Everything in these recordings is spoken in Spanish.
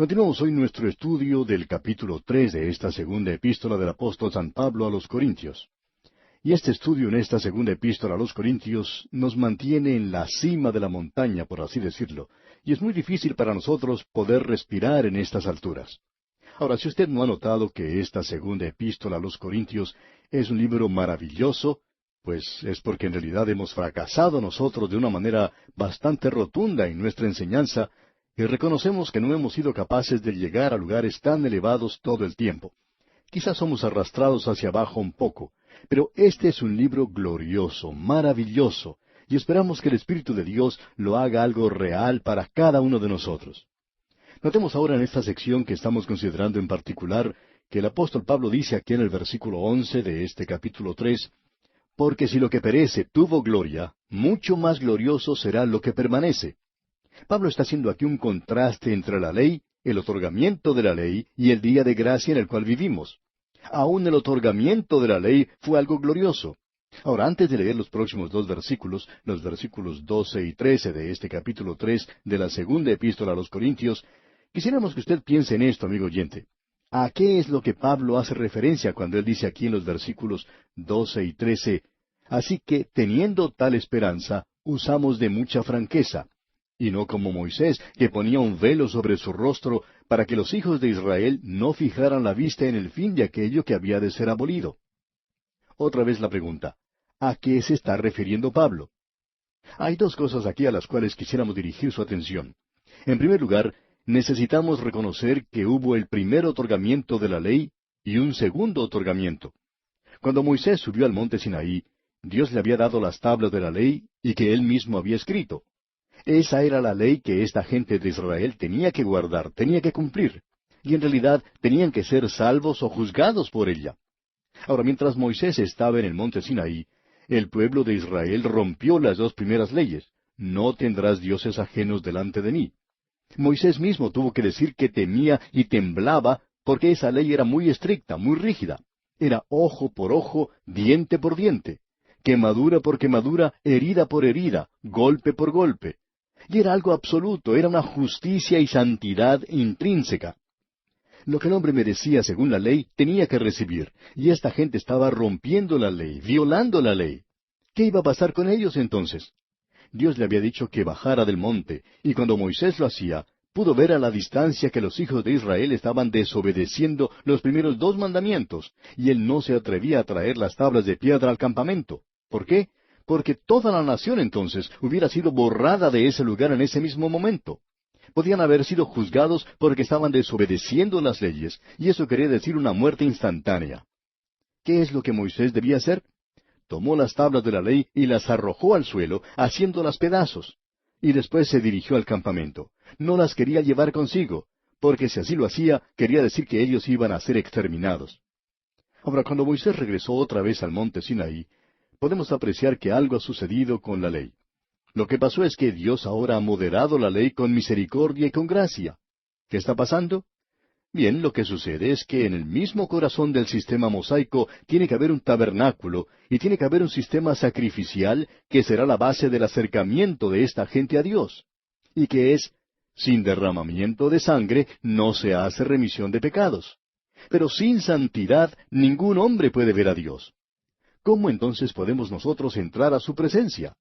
Continuamos hoy nuestro estudio del capítulo 3 de esta segunda epístola del apóstol San Pablo a los Corintios. Y este estudio en esta segunda epístola a los Corintios nos mantiene en la cima de la montaña, por así decirlo, y es muy difícil para nosotros poder respirar en estas alturas. Ahora, si usted no ha notado que esta segunda epístola a los Corintios es un libro maravilloso, pues es porque en realidad hemos fracasado nosotros de una manera bastante rotunda en nuestra enseñanza, y reconocemos que no hemos sido capaces de llegar a lugares tan elevados todo el tiempo. Quizás somos arrastrados hacia abajo un poco, pero este es un libro glorioso, maravilloso, y esperamos que el Espíritu de Dios lo haga algo real para cada uno de nosotros. Notemos ahora en esta sección que estamos considerando en particular, que el apóstol Pablo dice aquí en el versículo 11 de este capítulo 3, porque si lo que perece tuvo gloria, mucho más glorioso será lo que permanece. Pablo está haciendo aquí un contraste entre la ley, el otorgamiento de la ley y el día de gracia en el cual vivimos. Aún el otorgamiento de la ley fue algo glorioso. Ahora, antes de leer los próximos dos versículos, los versículos 12 y 13 de este capítulo 3 de la segunda epístola a los Corintios, quisiéramos que usted piense en esto, amigo oyente. ¿A qué es lo que Pablo hace referencia cuando él dice aquí en los versículos 12 y 13? Así que, teniendo tal esperanza, usamos de mucha franqueza, y no como Moisés, que ponía un velo sobre su rostro para que los hijos de Israel no fijaran la vista en el fin de aquello que había de ser abolido. Otra vez la pregunta, ¿a qué se está refiriendo Pablo? Hay dos cosas aquí a las cuales quisiéramos dirigir su atención. En primer lugar, necesitamos reconocer que hubo el primer otorgamiento de la ley y un segundo otorgamiento. Cuando Moisés subió al monte Sinaí, Dios le había dado las tablas de la ley y que él mismo había escrito. Esa era la ley que esta gente de Israel tenía que guardar, tenía que cumplir, y en realidad tenían que ser salvos o juzgados por ella. Ahora, mientras Moisés estaba en el monte Sinaí, el pueblo de Israel rompió las dos primeras leyes. No tendrás dioses ajenos delante de mí. Moisés mismo tuvo que decir que temía y temblaba porque esa ley era muy estricta, muy rígida. Era ojo por ojo, diente por diente, quemadura por quemadura, herida por herida, golpe por golpe. Y era algo absoluto, era una justicia y santidad intrínseca. Lo que el hombre merecía según la ley tenía que recibir, y esta gente estaba rompiendo la ley, violando la ley. ¿Qué iba a pasar con ellos entonces? Dios le había dicho que bajara del monte, y cuando Moisés lo hacía, pudo ver a la distancia que los hijos de Israel estaban desobedeciendo los primeros dos mandamientos, y él no se atrevía a traer las tablas de piedra al campamento. ¿Por qué? Porque toda la nación entonces hubiera sido borrada de ese lugar en ese mismo momento. Podían haber sido juzgados porque estaban desobedeciendo las leyes, y eso quería decir una muerte instantánea. ¿Qué es lo que Moisés debía hacer? Tomó las tablas de la ley y las arrojó al suelo, haciéndolas pedazos. Y después se dirigió al campamento. No las quería llevar consigo, porque si así lo hacía, quería decir que ellos iban a ser exterminados. Ahora, cuando Moisés regresó otra vez al monte Sinaí, podemos apreciar que algo ha sucedido con la ley. Lo que pasó es que Dios ahora ha moderado la ley con misericordia y con gracia. ¿Qué está pasando? Bien, lo que sucede es que en el mismo corazón del sistema mosaico tiene que haber un tabernáculo y tiene que haber un sistema sacrificial que será la base del acercamiento de esta gente a Dios. Y que es, sin derramamiento de sangre no se hace remisión de pecados. Pero sin santidad ningún hombre puede ver a Dios. ¿Cómo entonces podemos nosotros entrar a su presencia?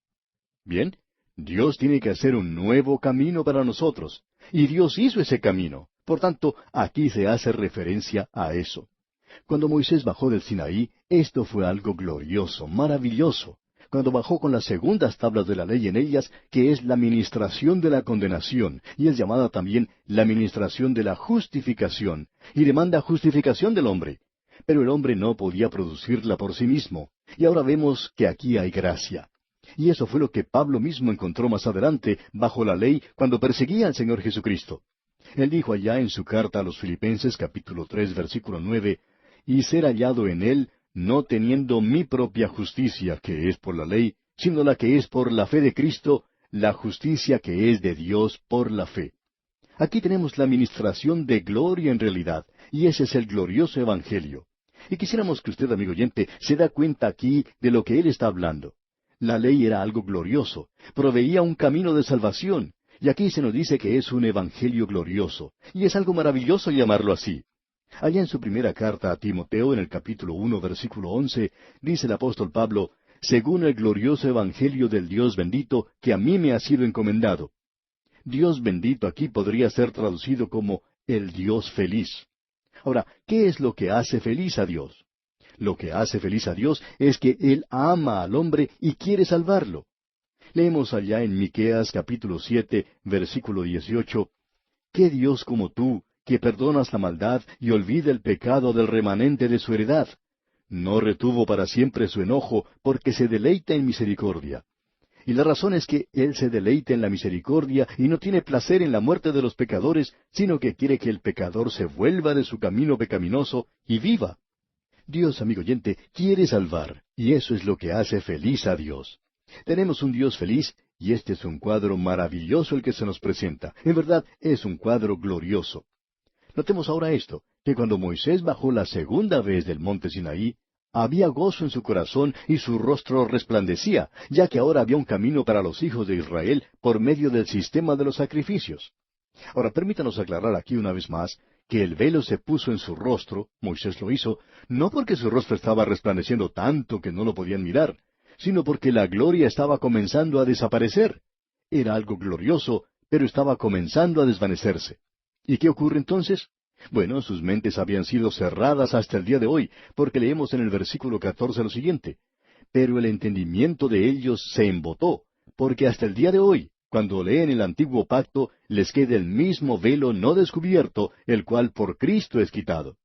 Bien, Dios tiene que hacer un nuevo camino para nosotros, y Dios hizo ese camino. Por tanto, aquí se hace referencia a eso. Cuando Moisés bajó del Sinaí, esto fue algo glorioso, maravilloso. Cuando bajó con las segundas tablas de la ley en ellas, que es la ministración de la condenación, y es llamada también la ministración de la justificación, y demanda justificación del hombre. Pero el hombre no podía producirla por sí mismo, y ahora vemos que aquí hay gracia. Y eso fue lo que Pablo mismo encontró más adelante, bajo la ley, cuando perseguía al Señor Jesucristo. Él dijo allá en su carta a los Filipenses, capítulo 3, versículo 9, y ser hallado en él, no teniendo mi propia justicia, que es por la ley, sino la que es por la fe de Cristo, la justicia que es de Dios por la fe. Aquí tenemos la ministración de gloria en realidad, y ese es el glorioso Evangelio. Y quisiéramos que usted, amigo oyente, se da cuenta aquí de lo que él está hablando. La ley era algo glorioso, proveía un camino de salvación, Y aquí se nos dice que es un evangelio glorioso, y es algo maravilloso llamarlo así. Allá en su primera carta a Timoteo, en el capítulo 1, versículo 11, dice el apóstol Pablo, según el glorioso evangelio del Dios bendito, que a mí me ha sido encomendado. Dios bendito aquí podría ser traducido como el Dios feliz. Ahora, ¿qué es lo que hace feliz a Dios? Lo que hace feliz a Dios es que Él ama al hombre y quiere salvarlo. Leemos allá en Miqueas capítulo 7, versículo 18, ¿qué Dios como tú, que perdonas la maldad y olvida el pecado del remanente de su heredad? No retuvo para siempre su enojo, porque se deleita en misericordia. Y la razón es que Él se deleita en la misericordia y no tiene placer en la muerte de los pecadores, sino que quiere que el pecador se vuelva de su camino pecaminoso y viva. Dios, amigo oyente, quiere salvar, y eso es lo que hace feliz a Dios. Tenemos un Dios feliz, y este es un cuadro maravilloso el que se nos presenta. En verdad, es un cuadro glorioso. Notemos ahora esto, que cuando Moisés bajó la segunda vez del monte Sinaí, había gozo en su corazón y su rostro resplandecía, ya que ahora había un camino para los hijos de Israel por medio del sistema de los sacrificios. Ahora, permítanos aclarar aquí una vez más que el velo se puso en su rostro, Moisés lo hizo, no porque su rostro estaba resplandeciendo tanto que no lo podían mirar, sino porque la gloria estaba comenzando a desaparecer. Era algo glorioso, pero estaba comenzando a desvanecerse. ¿Y qué ocurre entonces? Bueno, sus mentes habían sido cerradas hasta el día de hoy, porque leemos en el versículo 14 lo siguiente, pero el entendimiento de ellos se embotó, porque hasta el día de hoy, cuando leen el antiguo pacto, les queda el mismo velo no descubierto, el cual por Cristo es quitado.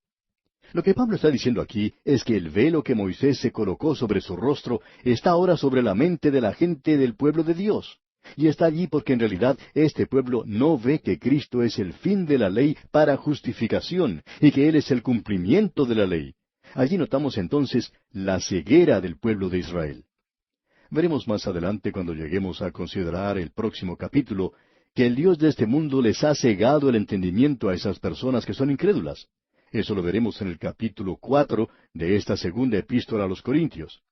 Lo que Pablo está diciendo aquí es que el velo que Moisés se colocó sobre su rostro está ahora sobre la mente de la gente del pueblo de Dios. Y está allí porque en realidad este pueblo no ve que Cristo es el fin de la ley para justificación y que Él es el cumplimiento de la ley. Allí notamos entonces la ceguera del pueblo de Israel. Veremos más adelante cuando lleguemos a considerar el próximo capítulo que el Dios de este mundo les ha cegado el entendimiento a esas personas que son incrédulas. Eso lo veremos en el capítulo 4 de esta segunda epístola a los Corintios.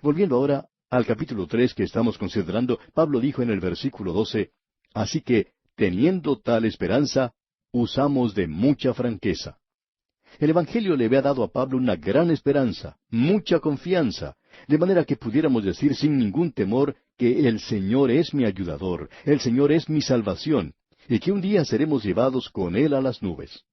Volviendo ahora al capítulo 3 que estamos considerando, Pablo dijo en el versículo 12, así que, teniendo tal esperanza, usamos de mucha franqueza. El Evangelio le había dado a Pablo una gran esperanza, mucha confianza, de manera que pudiéramos decir sin ningún temor que el Señor es mi ayudador, el Señor es mi salvación, y que un día seremos llevados con Él a las nubes.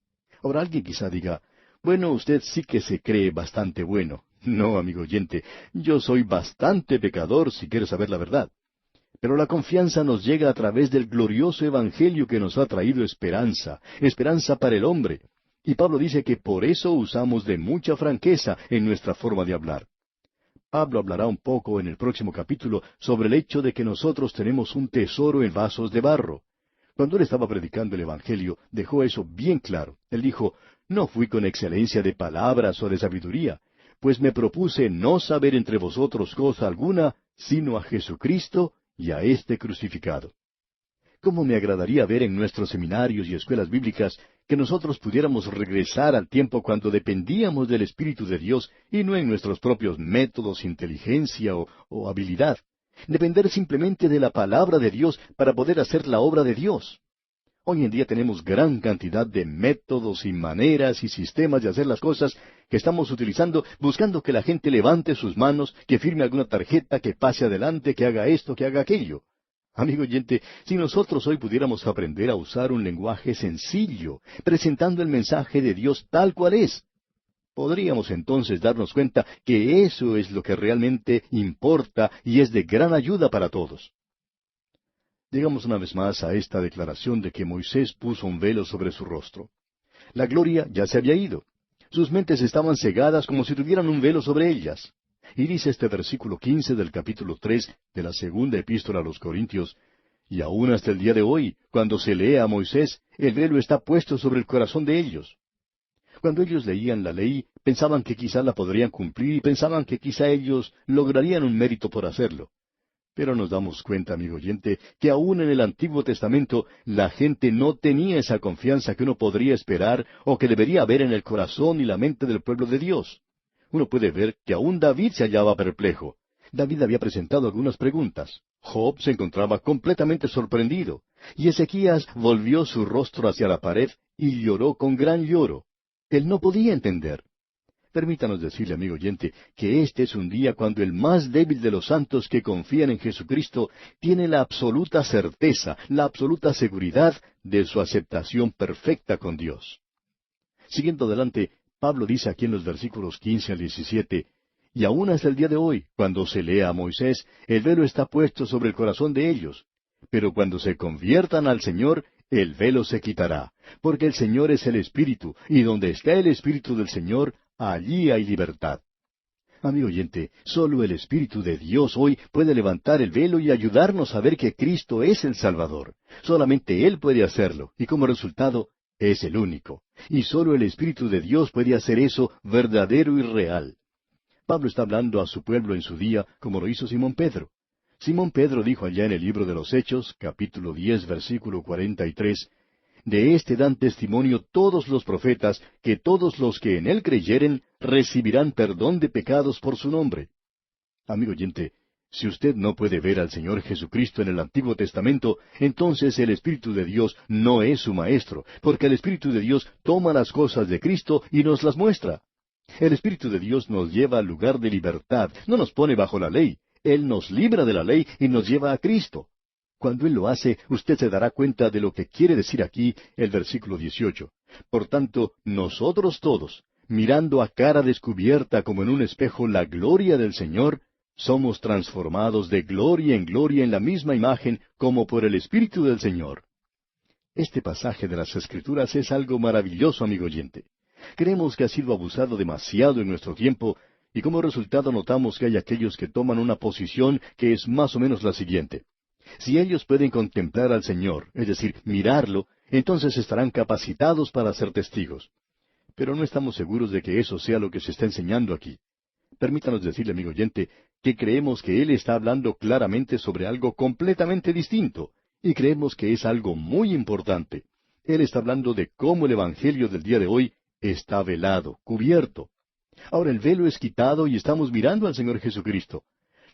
Ahora alguien quizá diga, bueno, usted sí que se cree bastante bueno. No, amigo oyente, yo soy bastante pecador si quiere saber la verdad. Pero la confianza nos llega a través del glorioso Evangelio que nos ha traído esperanza, esperanza para el hombre. Y Pablo dice que por eso usamos de mucha franqueza en nuestra forma de hablar. Pablo hablará un poco en el próximo capítulo sobre el hecho de que nosotros tenemos un tesoro en vasos de barro. Cuando él estaba predicando el Evangelio, dejó eso bien claro. Él dijo, no fui con excelencia de palabras o de sabiduría, pues me propuse no saber entre vosotros cosa alguna, sino a Jesucristo y a este crucificado. ¿Cómo me agradaría ver en nuestros seminarios y escuelas bíblicas que nosotros pudiéramos regresar al tiempo cuando dependíamos del Espíritu de Dios y no en nuestros propios métodos, inteligencia o habilidad? Depender simplemente de la palabra de Dios para poder hacer la obra de Dios. Hoy en día tenemos gran cantidad de métodos y maneras y sistemas de hacer las cosas que estamos utilizando buscando que la gente levante sus manos, que firme alguna tarjeta, que pase adelante, que haga esto, que haga aquello. Amigo oyente, si nosotros hoy pudiéramos aprender a usar un lenguaje sencillo, presentando el mensaje de Dios tal cual es, podríamos entonces darnos cuenta que eso es lo que realmente importa y es de gran ayuda para todos. Llegamos una vez más a esta declaración de que Moisés puso un velo sobre su rostro. La gloria ya se había ido. Sus mentes estaban cegadas como si tuvieran un velo sobre ellas. Y dice este versículo 15 del capítulo 3 de la segunda epístola a los Corintios, y aún hasta el día de hoy, cuando se lee a Moisés, el velo está puesto sobre el corazón de ellos. Cuando ellos leían la ley, pensaban que quizá la podrían cumplir y pensaban que quizá ellos lograrían un mérito por hacerlo. Pero nos damos cuenta, amigo oyente, que aún en el Antiguo Testamento la gente no tenía esa confianza que uno podría esperar o que debería haber en el corazón y la mente del pueblo de Dios. Uno puede ver que aún David se hallaba perplejo. David había presentado algunas preguntas. Job se encontraba completamente sorprendido. Y Ezequías volvió su rostro hacia la pared y lloró con gran lloro. Él no podía entender. Permítanos decirle, amigo oyente, que este es un día cuando el más débil de los santos que confían en Jesucristo tiene la absoluta certeza, la absoluta seguridad de su aceptación perfecta con Dios. Siguiendo adelante, Pablo dice aquí en los versículos 15 al 17, y aún hasta el día de hoy, cuando se lea a Moisés, el velo está puesto sobre el corazón de ellos. Pero cuando se conviertan al Señor, el velo se quitará, porque el Señor es el Espíritu, y donde está el Espíritu del Señor, allí hay libertad. Amigo oyente, solo el Espíritu de Dios hoy puede levantar el velo y ayudarnos a ver que Cristo es el Salvador. Solamente Él puede hacerlo, y como resultado, es el único. Y solo el Espíritu de Dios puede hacer eso verdadero y real. Pablo está hablando a su pueblo en su día, como lo hizo Simón Pedro. Simón Pedro dijo allá en el libro de los Hechos, capítulo 10, versículo 43, de éste dan testimonio todos los profetas, que todos los que en él creyeren recibirán perdón de pecados por su nombre. Amigo oyente, si usted no puede ver al Señor Jesucristo en el Antiguo Testamento, entonces el Espíritu de Dios no es su maestro, porque el Espíritu de Dios toma las cosas de Cristo y nos las muestra. El Espíritu de Dios nos lleva al lugar de libertad, no nos pone bajo la ley. Él nos libra de la ley y nos lleva a Cristo. Cuando Él lo hace, usted se dará cuenta de lo que quiere decir aquí el versículo 18. Por tanto, nosotros todos, mirando a cara descubierta como en un espejo la gloria del Señor, somos transformados de gloria en la misma imagen como por el Espíritu del Señor. Este pasaje de las Escrituras es algo maravilloso, amigo oyente. Creemos que ha sido abusado demasiado en nuestro tiempo, y como resultado notamos que hay aquellos que toman una posición que es más o menos la siguiente. Si ellos pueden contemplar al Señor, es decir, mirarlo, entonces estarán capacitados para ser testigos. Pero no estamos seguros de que eso sea lo que se está enseñando aquí. Permítanos decirle, amigo oyente, que creemos que Él está hablando claramente sobre algo completamente distinto, y creemos que es algo muy importante. Él está hablando de cómo el Evangelio del día de hoy está velado, cubierto. Ahora el velo es quitado y estamos mirando al Señor Jesucristo.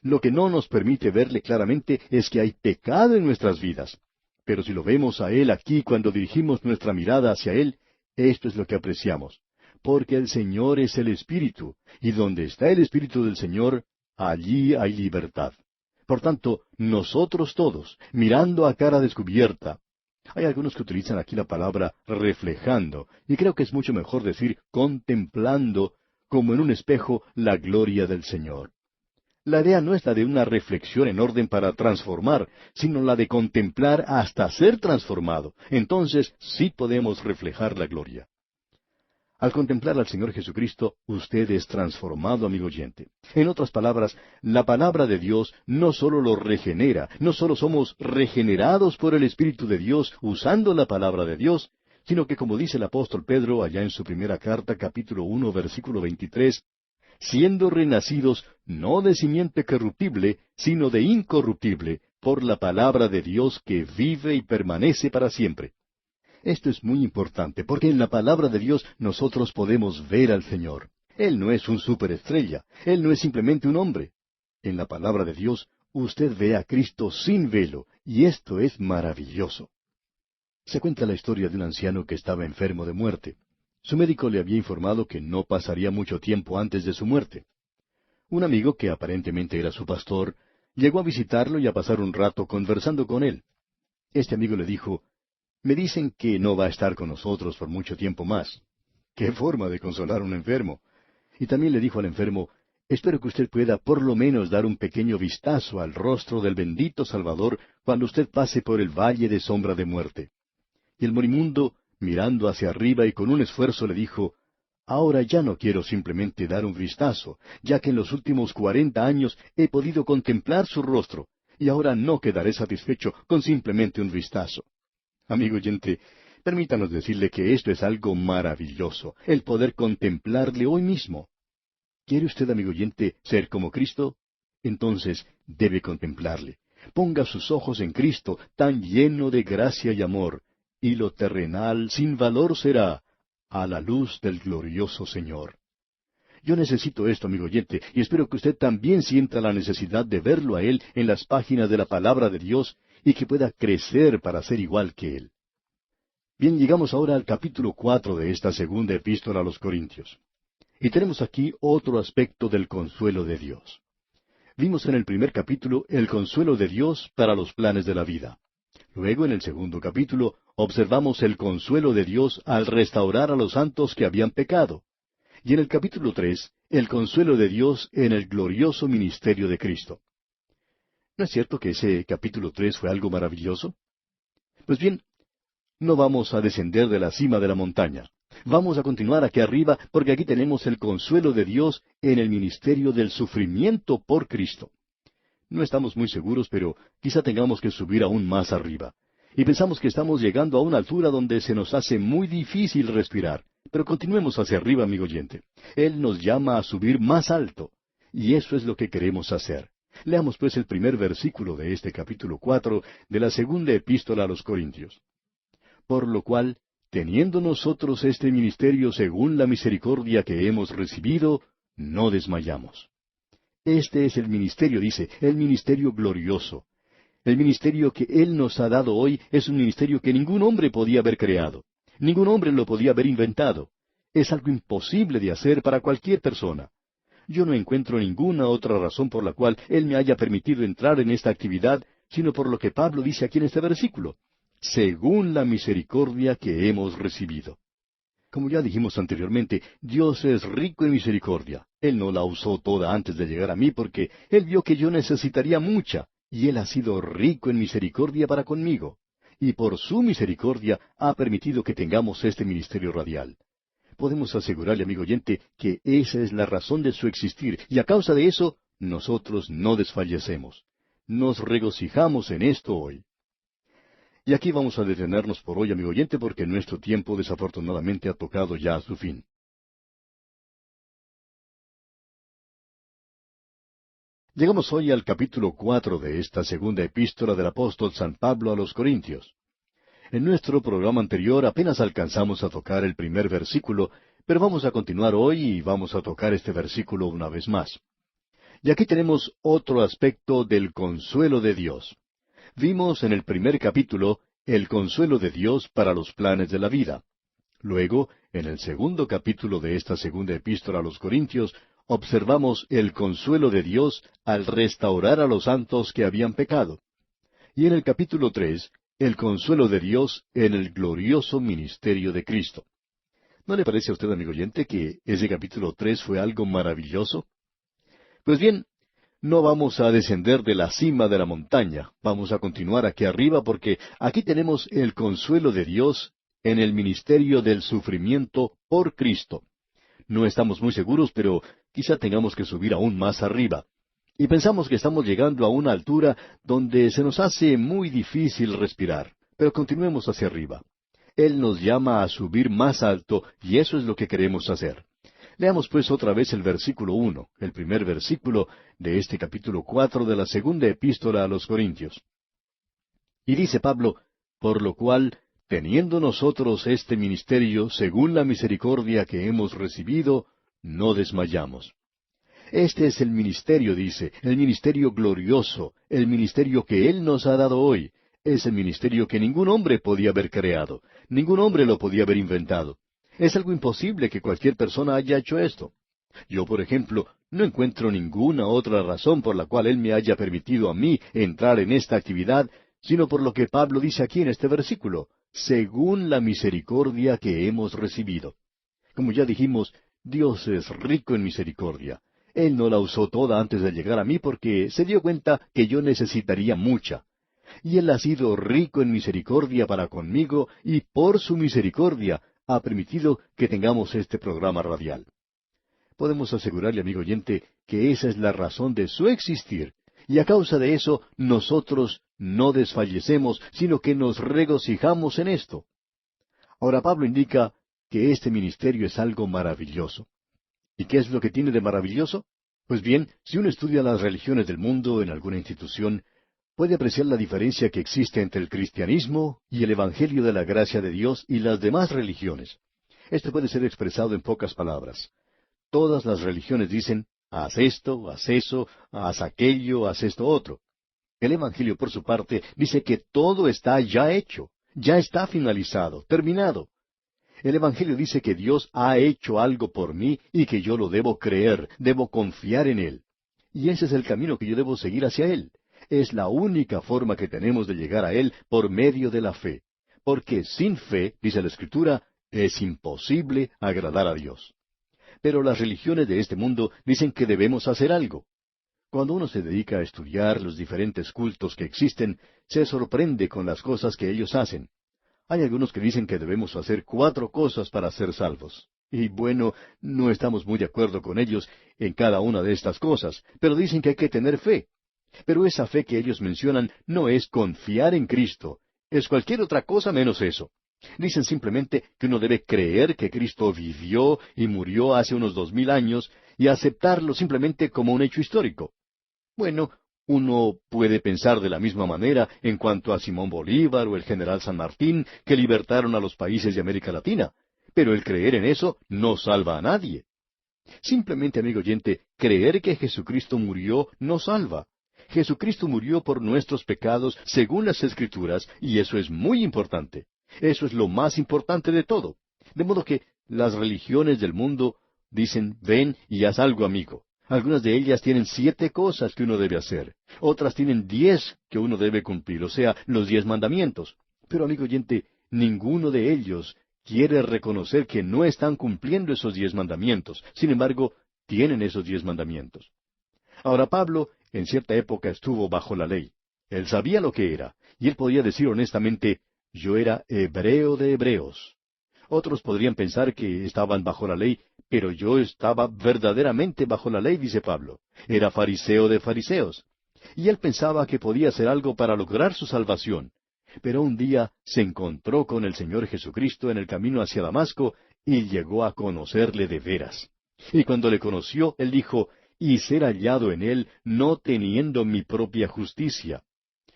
Lo que no nos permite verle claramente es que hay pecado en nuestras vidas. Pero si lo vemos a Él aquí cuando dirigimos nuestra mirada hacia Él, esto es lo que apreciamos. Porque el Señor es el Espíritu, y donde está el Espíritu del Señor, allí hay libertad. Por tanto, nosotros todos, mirando a cara descubierta. Hay algunos que utilizan aquí la palabra reflejando, y creo que es mucho mejor decir contemplando, como en un espejo, la gloria del Señor. La idea no es la de una reflexión en orden para transformar, sino la de contemplar hasta ser transformado. Entonces sí podemos reflejar la gloria. Al contemplar al Señor Jesucristo, usted es transformado, amigo oyente. En otras palabras, la palabra de Dios no solo lo regenera, no solo somos regenerados por el Espíritu de Dios usando la palabra de Dios, sino que como dice el apóstol Pedro allá en su primera carta, capítulo 1, versículo 23, siendo renacidos no de simiente corruptible, sino de incorruptible, por la palabra de Dios que vive y permanece para siempre. Esto es muy importante, porque en la palabra de Dios nosotros podemos ver al Señor. Él no es un superestrella, Él no es simplemente un hombre. En la palabra de Dios usted ve a Cristo sin velo, y esto es maravilloso. Se cuenta la historia de un anciano que estaba enfermo de muerte. Su médico le había informado que no pasaría mucho tiempo antes de su muerte. Un amigo, que aparentemente era su pastor, llegó a visitarlo y a pasar un rato conversando con él. Este amigo le dijo, «Me dicen que no va a estar con nosotros por mucho tiempo más». ¡Qué forma de consolar a un enfermo! Y también le dijo al enfermo, «Espero que usted pueda por lo menos dar un pequeño vistazo al rostro del bendito Salvador cuando usted pase por el valle de sombra de muerte». Y el morimundo, mirando hacia arriba y con un esfuerzo, le dijo, «Ahora ya no quiero simplemente dar un vistazo, ya que en los últimos 40 años he podido contemplar su rostro, y ahora no quedaré satisfecho con simplemente un vistazo». Amigo oyente, permítanos decirle que esto es algo maravilloso, el poder contemplarle hoy mismo. ¿Quiere usted, amigo oyente, ser como Cristo? Entonces debe contemplarle. Ponga sus ojos en Cristo, tan lleno de gracia y amor, y lo terrenal sin valor será a la luz del glorioso Señor. Yo necesito esto, amigo oyente, y espero que usted también sienta la necesidad de verlo a Él en las páginas de la palabra de Dios y que pueda crecer para ser igual que Él. Bien, llegamos ahora al capítulo 4 de esta segunda epístola a los Corintios. Y tenemos aquí otro aspecto del consuelo de Dios. Vimos en el primer capítulo el consuelo de Dios para los planes de la vida. Luego, en el segundo capítulo, observamos el consuelo de Dios al restaurar a los santos que habían pecado. Y en el capítulo 3, el consuelo de Dios en el glorioso ministerio de Cristo. ¿No es cierto que ese capítulo 3 fue algo maravilloso? Pues bien, no vamos a descender de la cima de la montaña. Vamos a continuar aquí arriba porque aquí tenemos el consuelo de Dios en el ministerio del sufrimiento por Cristo. No estamos muy seguros, pero quizá tengamos que subir aún más arriba. Y pensamos que estamos llegando a una altura donde se nos hace muy difícil respirar. Pero continuemos hacia arriba, amigo oyente. Él nos llama a subir más alto. Y eso es lo que queremos hacer. Leamos pues el primer versículo de este capítulo 4 de la segunda epístola a los Corintios. Por lo cual, teniendo nosotros este ministerio según la misericordia que hemos recibido, no desmayamos. Este es el ministerio, dice, el ministerio glorioso. El ministerio que Él nos ha dado hoy es un ministerio que ningún hombre podía haber creado. Ningún hombre lo podía haber inventado. Es algo imposible de hacer para cualquier persona. Yo no encuentro ninguna otra razón por la cual Él me haya permitido entrar en esta actividad, sino por lo que Pablo dice aquí en este versículo, según la misericordia que hemos recibido. Como ya dijimos anteriormente, Dios es rico en misericordia. Él no la usó toda antes de llegar a mí porque Él vio que yo necesitaría mucha, y Él ha sido rico en misericordia para conmigo. Y por su misericordia ha permitido que tengamos este ministerio radial. Podemos asegurarle, amigo oyente, que esa es la razón de su existir, y a causa de eso, nosotros no desfallecemos. Nos regocijamos en esto hoy. Y aquí vamos a detenernos por hoy, amigo oyente, porque nuestro tiempo desafortunadamente ha tocado ya a su fin. Llegamos hoy al capítulo 4 de esta segunda epístola del apóstol San Pablo a los Corintios. En nuestro programa anterior apenas alcanzamos a tocar el primer versículo, pero vamos a continuar hoy y vamos a tocar este versículo una vez más. Y aquí tenemos otro aspecto del consuelo de Dios. Vimos en el primer capítulo el consuelo de Dios para los planes de la vida. Luego, en el segundo capítulo de esta segunda epístola a los Corintios, observamos el consuelo de Dios al restaurar a los santos que habían pecado. Y en el capítulo 3, el consuelo de Dios en el glorioso ministerio de Cristo. ¿No le parece a usted, amigo oyente, que ese capítulo 3 fue algo maravilloso? Pues bien, no vamos a descender de la cima de la montaña, vamos a continuar aquí arriba porque aquí tenemos el consuelo de Dios en el ministerio del sufrimiento por Cristo. No estamos muy seguros, pero quizá tengamos que subir aún más arriba. Y pensamos que estamos llegando a una altura donde se nos hace muy difícil respirar, pero continuemos hacia arriba. Él nos llama a subir más alto y eso es lo que queremos hacer. Leamos pues otra vez el versículo 1, el primer versículo de este capítulo 4 de la segunda epístola a los Corintios. Y dice Pablo, por lo cual, teniendo nosotros este ministerio según la misericordia que hemos recibido, no desmayamos. Este es el ministerio, dice, el ministerio glorioso, el ministerio que Él nos ha dado hoy. Es el ministerio que ningún hombre podía haber creado, ningún hombre lo podía haber inventado. Es algo imposible que cualquier persona haya hecho esto. Yo, por ejemplo, no encuentro ninguna otra razón por la cual Él me haya permitido a mí entrar en esta actividad, sino por lo que Pablo dice aquí en este versículo, según la misericordia que hemos recibido. Como ya dijimos, Dios es rico en misericordia. Él no la usó toda antes de llegar a mí porque se dio cuenta que yo necesitaría mucha. Y Él ha sido rico en misericordia para conmigo y por su misericordia ha permitido que tengamos este programa radial. Podemos asegurarle, amigo oyente, que esa es la razón de su existir, y a causa de eso nosotros no desfallecemos, sino que nos regocijamos en esto. Ahora Pablo indica que este ministerio es algo maravilloso. ¿Y qué es lo que tiene de maravilloso? Pues bien, si uno estudia las religiones del mundo en alguna institución, puede apreciar la diferencia que existe entre el cristianismo y el Evangelio de la gracia de Dios y las demás religiones. Esto puede ser expresado en pocas palabras. Todas las religiones dicen, haz esto, haz eso, haz aquello, haz esto otro. El Evangelio, por su parte, dice que todo está ya hecho, ya está finalizado, terminado. El Evangelio dice que Dios ha hecho algo por mí y que yo lo debo creer, debo confiar en Él. Y ese es el camino que yo debo seguir hacia Él. Es la única forma que tenemos de llegar a Él por medio de la fe. Porque sin fe, dice la Escritura, es imposible agradar a Dios. Pero las religiones de este mundo dicen que debemos hacer algo. Cuando uno se dedica a estudiar los diferentes cultos que existen, se sorprende con las cosas que ellos hacen. Hay algunos que dicen que debemos hacer 4 cosas para ser salvos. Y bueno, no estamos muy de acuerdo con ellos en cada una de estas cosas, pero dicen que hay que tener fe. Pero esa fe que ellos mencionan no es confiar en Cristo, es cualquier otra cosa menos eso. Dicen simplemente que uno debe creer que Cristo vivió y murió hace unos 2000 años y aceptarlo simplemente como un hecho histórico. Bueno, uno puede pensar de la misma manera en cuanto a Simón Bolívar o el general San Martín, que libertaron a los países de América Latina, pero el creer en eso no salva a nadie. Simplemente, amigo oyente, creer que Jesucristo murió no salva. Jesucristo murió por nuestros pecados según las Escrituras, y eso es muy importante. Eso es lo más importante de todo. De modo que las religiones del mundo dicen, ven y haz algo, amigo. Algunas de ellas tienen 7 cosas que uno debe hacer. Otras tienen 10 que uno debe cumplir, o sea, los 10 mandamientos. Pero, amigo oyente, ninguno de ellos quiere reconocer que no están cumpliendo esos 10 mandamientos. Sin embargo, tienen esos 10 mandamientos. Ahora, Pablo, en cierta época estuvo bajo la ley. Él sabía lo que era, y él podía decir honestamente, yo era hebreo de hebreos. Otros podrían pensar que estaban bajo la ley, pero yo estaba verdaderamente bajo la ley, dice Pablo. Era fariseo de fariseos. Y él pensaba que podía hacer algo para lograr su salvación. Pero un día se encontró con el Señor Jesucristo en el camino hacia Damasco y llegó a conocerle de veras. Y cuando le conoció, él dijo, y ser hallado en él, no teniendo mi propia justicia.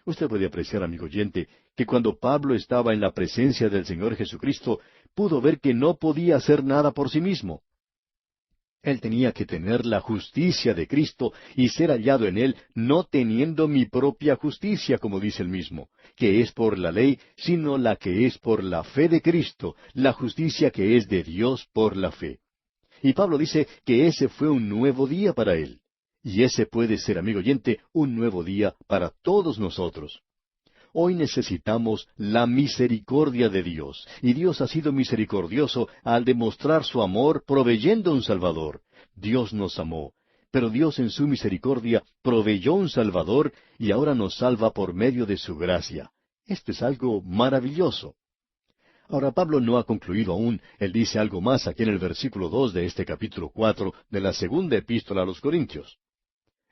Usted puede apreciar, amigo oyente, que cuando Pablo estaba en la presencia del Señor Jesucristo, pudo ver que no podía hacer nada por sí mismo. Él tenía que tener la justicia de Cristo y ser hallado en Él, no teniendo mi propia justicia, como dice el mismo, que es por la ley, sino la que es por la fe de Cristo, la justicia que es de Dios por la fe. Y Pablo dice que ese fue un nuevo día para él. Y ese puede ser, amigo oyente, un nuevo día para todos nosotros. Hoy necesitamos la misericordia de Dios, y Dios ha sido misericordioso al demostrar su amor proveyendo un Salvador. Dios nos amó, pero Dios en su misericordia proveyó un Salvador y ahora nos salva por medio de su gracia. Esto es algo maravilloso. Ahora Pablo no ha concluido aún, él dice algo más aquí en el versículo 2 de este capítulo 4 de la segunda epístola a los Corintios.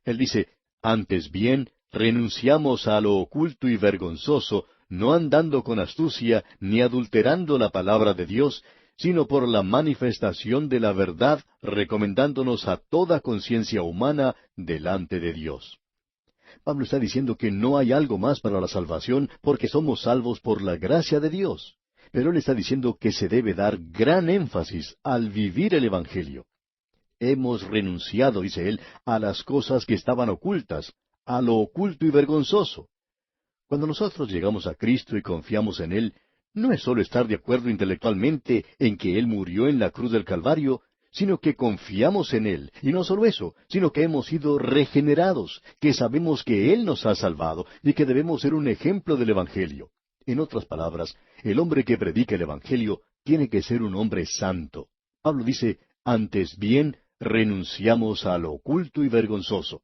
Él dice, antes bien, renunciamos a lo oculto y vergonzoso, no andando con astucia, ni adulterando la palabra de Dios, sino por la manifestación de la verdad, recomendándonos a toda conciencia humana delante de Dios. Pablo está diciendo que no hay algo más para la salvación, porque somos salvos por la gracia de Dios. Pero él está diciendo que se debe dar gran énfasis al vivir el Evangelio. Hemos renunciado, dice él, a las cosas que estaban ocultas, a lo oculto y vergonzoso. Cuando nosotros llegamos a Cristo y confiamos en Él, no es solo estar de acuerdo intelectualmente en que Él murió en la cruz del Calvario, sino que confiamos en Él, y no solo eso, sino que hemos sido regenerados, que sabemos que Él nos ha salvado y que debemos ser un ejemplo del Evangelio. En otras palabras, el hombre que predica el Evangelio tiene que ser un hombre santo. Pablo dice, antes bien, renunciamos a lo oculto y vergonzoso.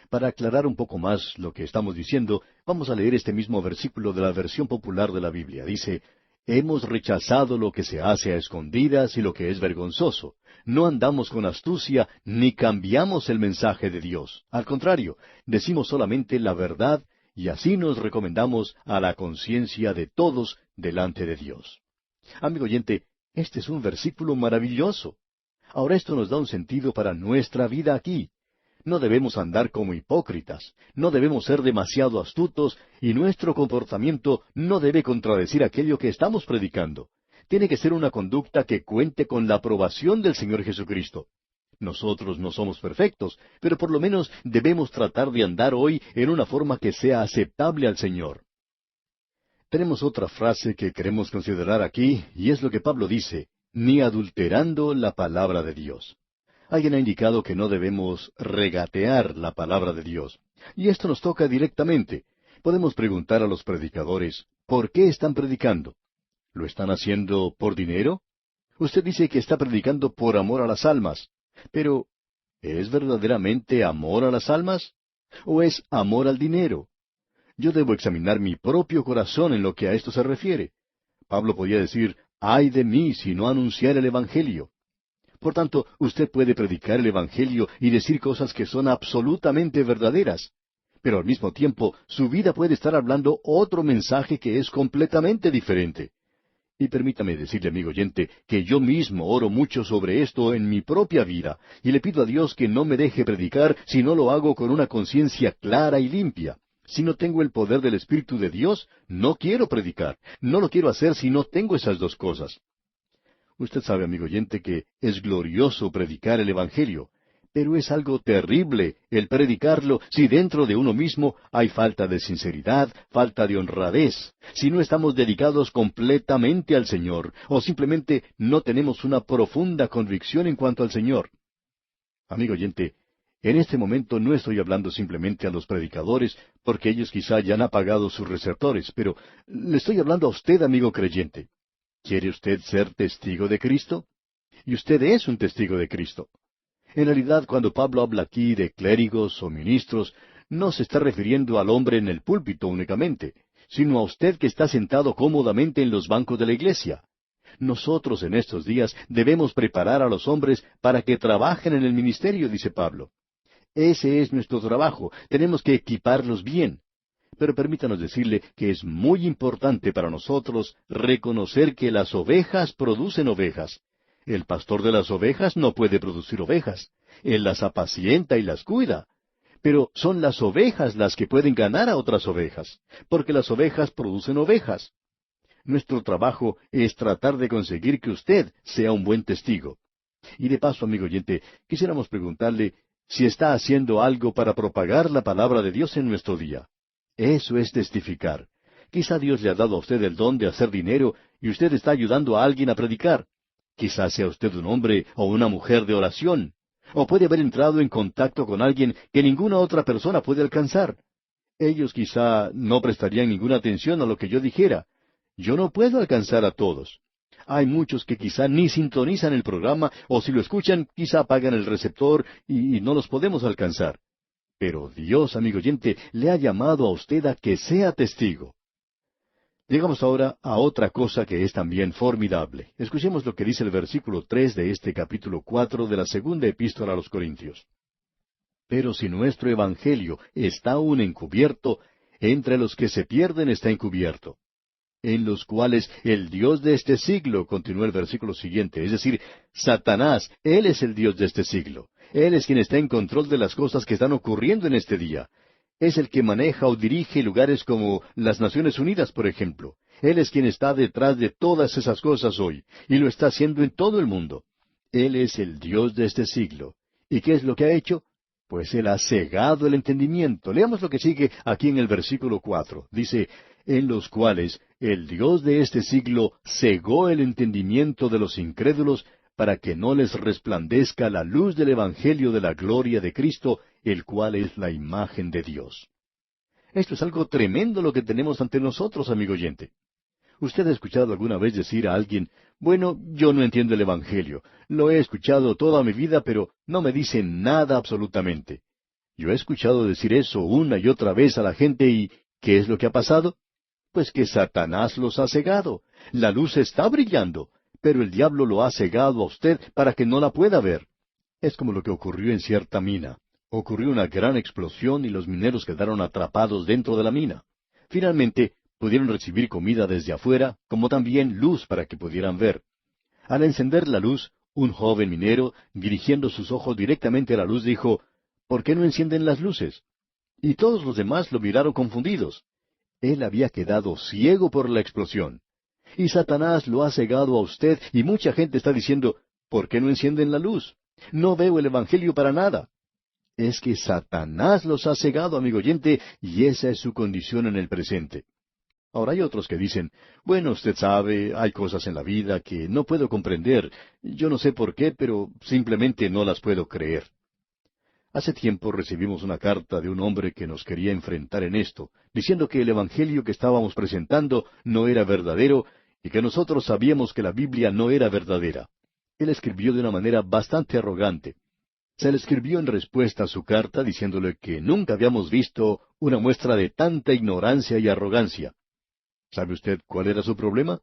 Para aclarar un poco más lo que estamos diciendo, vamos a leer este mismo versículo de la versión popular de la Biblia. Dice, hemos rechazado lo que se hace a escondidas y lo que es vergonzoso. No andamos con astucia, ni cambiamos el mensaje de Dios. Al contrario, decimos solamente la verdad, y así nos recomendamos a la conciencia de todos delante de Dios. Amigo oyente, este es un versículo maravilloso. Ahora esto nos da un sentido para nuestra vida aquí. No debemos andar como hipócritas, no debemos ser demasiado astutos, y nuestro comportamiento no debe contradecir aquello que estamos predicando. Tiene que ser una conducta que cuente con la aprobación del Señor Jesucristo. Nosotros no somos perfectos, pero por lo menos debemos tratar de andar hoy en una forma que sea aceptable al Señor. Tenemos otra frase que queremos considerar aquí, y es lo que Pablo dice, ni adulterando la palabra de Dios. Alguien ha indicado que no debemos regatear la palabra de Dios. Y esto nos toca directamente. Podemos preguntar a los predicadores, ¿por qué están predicando? ¿Lo están haciendo por dinero? Usted dice que está predicando por amor a las almas. Pero, ¿es verdaderamente amor a las almas? ¿O es amor al dinero? Yo debo examinar mi propio corazón en lo que a esto se refiere. Pablo podía decir, ay de mí si no anunciar el Evangelio. Por tanto, usted puede predicar el Evangelio y decir cosas que son absolutamente verdaderas. Pero al mismo tiempo, su vida puede estar hablando otro mensaje que es completamente diferente. Y permítame decirle, amigo oyente, que yo mismo oro mucho sobre esto en mi propia vida, y le pido a Dios que no me deje predicar si no lo hago con una conciencia clara y limpia. Si no tengo el poder del Espíritu de Dios, no quiero predicar. No lo quiero hacer si no tengo esas dos cosas. Usted sabe, amigo oyente, que es glorioso predicar el Evangelio, pero es algo terrible el predicarlo si dentro de uno mismo hay falta de sinceridad, falta de honradez, si no estamos dedicados completamente al Señor, o simplemente no tenemos una profunda convicción en cuanto al Señor. Amigo oyente, en este momento no estoy hablando simplemente a los predicadores, porque ellos quizá ya han apagado sus receptores, pero le estoy hablando a usted, amigo creyente. ¿Quiere usted ser testigo de Cristo? Y usted es un testigo de Cristo. En realidad, cuando Pablo habla aquí de clérigos o ministros, no se está refiriendo al hombre en el púlpito únicamente, sino a usted que está sentado cómodamente en los bancos de la iglesia. Nosotros en estos días debemos preparar a los hombres para que trabajen en el ministerio, dice Pablo. Ese es nuestro trabajo. Tenemos que equiparlos bien. Pero permítanos decirle que es muy importante para nosotros reconocer que las ovejas producen ovejas. El pastor de las ovejas no puede producir ovejas. Él las apacienta y las cuida. Pero son las ovejas las que pueden ganar a otras ovejas, porque las ovejas producen ovejas. Nuestro trabajo es tratar de conseguir que usted sea un buen testigo. Y de paso, amigo oyente, quisiéramos preguntarle si está haciendo algo para propagar la palabra de Dios en nuestro día. Eso es testificar. Quizá Dios le ha dado a usted el don de hacer dinero y usted está ayudando a alguien a predicar. Quizá sea usted un hombre o una mujer de oración. O puede haber entrado en contacto con alguien que ninguna otra persona puede alcanzar. Ellos quizá no prestarían ninguna atención a lo que yo dijera. Yo no puedo alcanzar a todos. Hay muchos que quizá ni sintonizan el programa o si lo escuchan quizá apagan el receptor y no los podemos alcanzar. Pero Dios, amigo oyente, le ha llamado a usted a que sea testigo. Llegamos ahora a otra cosa que es también formidable. Escuchemos lo que dice el versículo 3 de este capítulo 4 de la segunda epístola a los Corintios. Pero si nuestro evangelio está aún encubierto, entre los que se pierden está encubierto, en los cuales el Dios de este siglo, continúa el versículo siguiente, es decir, Satanás, él es el Dios de este siglo. Él es quien está en control de las cosas que están ocurriendo en este día. Es el que maneja o dirige lugares como las Naciones Unidas, por ejemplo. Él es quien está detrás de todas esas cosas hoy, y lo está haciendo en todo el mundo. Él es el Dios de este siglo. ¿Y qué es lo que ha hecho? Pues Él ha cegado el entendimiento. Leamos lo que sigue aquí en el versículo 4. Dice, en los cuales el Dios de este siglo cegó el entendimiento de los incrédulos para que no les resplandezca la luz del Evangelio de la gloria de Cristo, el cual es la imagen de Dios. Esto es algo tremendo lo que tenemos ante nosotros, amigo oyente. ¿Usted ha escuchado alguna vez decir a alguien, bueno, yo no entiendo el Evangelio, lo he escuchado toda mi vida, pero no me dice nada absolutamente? Yo he escuchado decir eso una y otra vez a la gente y ¿qué es lo que ha pasado? Pues que Satanás los ha cegado. La luz está brillando, pero el diablo lo ha cegado a usted para que no la pueda ver. Es como lo que ocurrió en cierta mina. Ocurrió una gran explosión y los mineros quedaron atrapados dentro de la mina. Finalmente, pudieron recibir comida desde afuera, como también luz para que pudieran ver. Al encender la luz, un joven minero, dirigiendo sus ojos directamente a la luz, dijo, ¿por qué no encienden las luces? Y todos los demás lo miraron confundidos. Él había quedado ciego por la explosión. Y Satanás lo ha cegado a usted y mucha gente está diciendo, ¿por qué no encienden la luz? No veo el Evangelio para nada. Es que Satanás los ha cegado, amigo oyente, y esa es su condición en el presente. Ahora hay otros que dicen, bueno, usted sabe, hay cosas en la vida que no puedo comprender. Yo no sé por qué, pero simplemente no las puedo creer. Hace tiempo recibimos una carta de un hombre que nos quería enfrentar en esto, diciendo que el Evangelio que estábamos presentando no era verdadero y que nosotros sabíamos que la Biblia no era verdadera. Él escribió de una manera bastante arrogante. Se le escribió en respuesta a su carta diciéndole que nunca habíamos visto una muestra de tanta ignorancia y arrogancia. ¿Sabe usted cuál era su problema?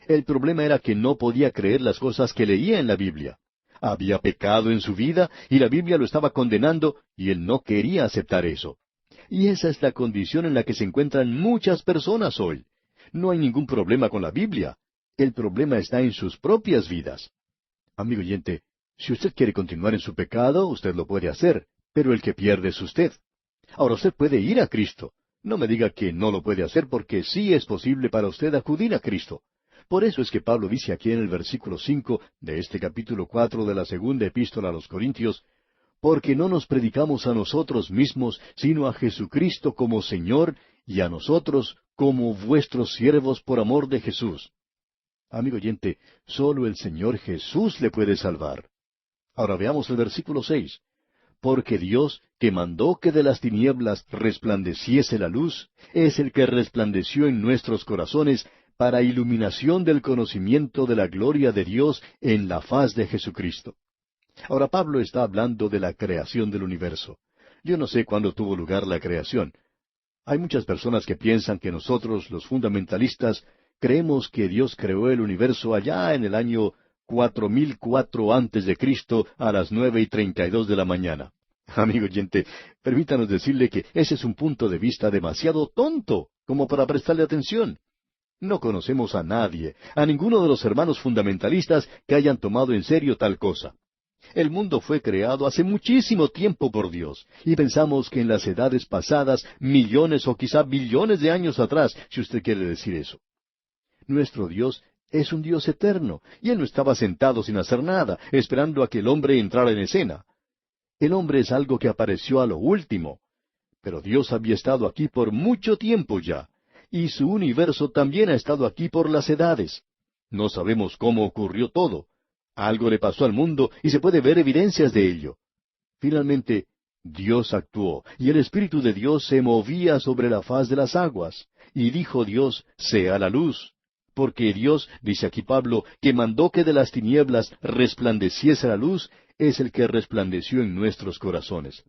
El problema era que no podía creer las cosas que leía en la Biblia. Había pecado en su vida y la Biblia lo estaba condenando y él no quería aceptar eso. Y esa es la condición en la que se encuentran muchas personas hoy. No hay ningún problema con la Biblia. El problema está en sus propias vidas. Amigo oyente, si usted quiere continuar en su pecado, usted lo puede hacer, pero el que pierde es usted. Ahora usted puede ir a Cristo. No me diga que no lo puede hacer porque sí es posible para usted acudir a Cristo. Por eso es que Pablo dice aquí en el versículo 5 de este capítulo 4 de la segunda epístola a los Corintios, porque no nos predicamos a nosotros mismos, sino a Jesucristo como Señor, y a nosotros como vuestros siervos por amor de Jesús. Amigo oyente, solo el Señor Jesús le puede salvar. Ahora veamos el versículo 6. Porque Dios, que mandó que de las tinieblas resplandeciese la luz, es el que resplandeció en nuestros corazones para iluminación del conocimiento de la gloria de Dios en la faz de Jesucristo. Ahora Pablo está hablando de la creación del universo. Yo no sé cuándo tuvo lugar la creación. Hay muchas personas que piensan que nosotros, los fundamentalistas, creemos que Dios creó el universo allá en el año 4004 antes de Cristo a las 9:32 de la mañana. Amigo oyente, permítanos decirle que ese es un punto de vista demasiado tonto como para prestarle atención. No conocemos a nadie, a ninguno de los hermanos fundamentalistas que hayan tomado en serio tal cosa. El mundo fue creado hace muchísimo tiempo por Dios, y pensamos que en las edades pasadas, millones o quizá billones de años atrás, si usted quiere decir eso. Nuestro Dios es un Dios eterno, y Él no estaba sentado sin hacer nada, esperando a que el hombre entrara en escena. El hombre es algo que apareció a lo último, pero Dios había estado aquí por mucho tiempo ya, y su universo también ha estado aquí por las edades. No sabemos cómo ocurrió todo. Algo le pasó al mundo y se puede ver evidencias de ello. Finalmente, Dios actuó, y el Espíritu de Dios se movía sobre la faz de las aguas, y dijo Dios, sea la luz. Porque Dios, dice aquí Pablo, que mandó que de las tinieblas resplandeciese la luz, es el que resplandeció en nuestros corazones.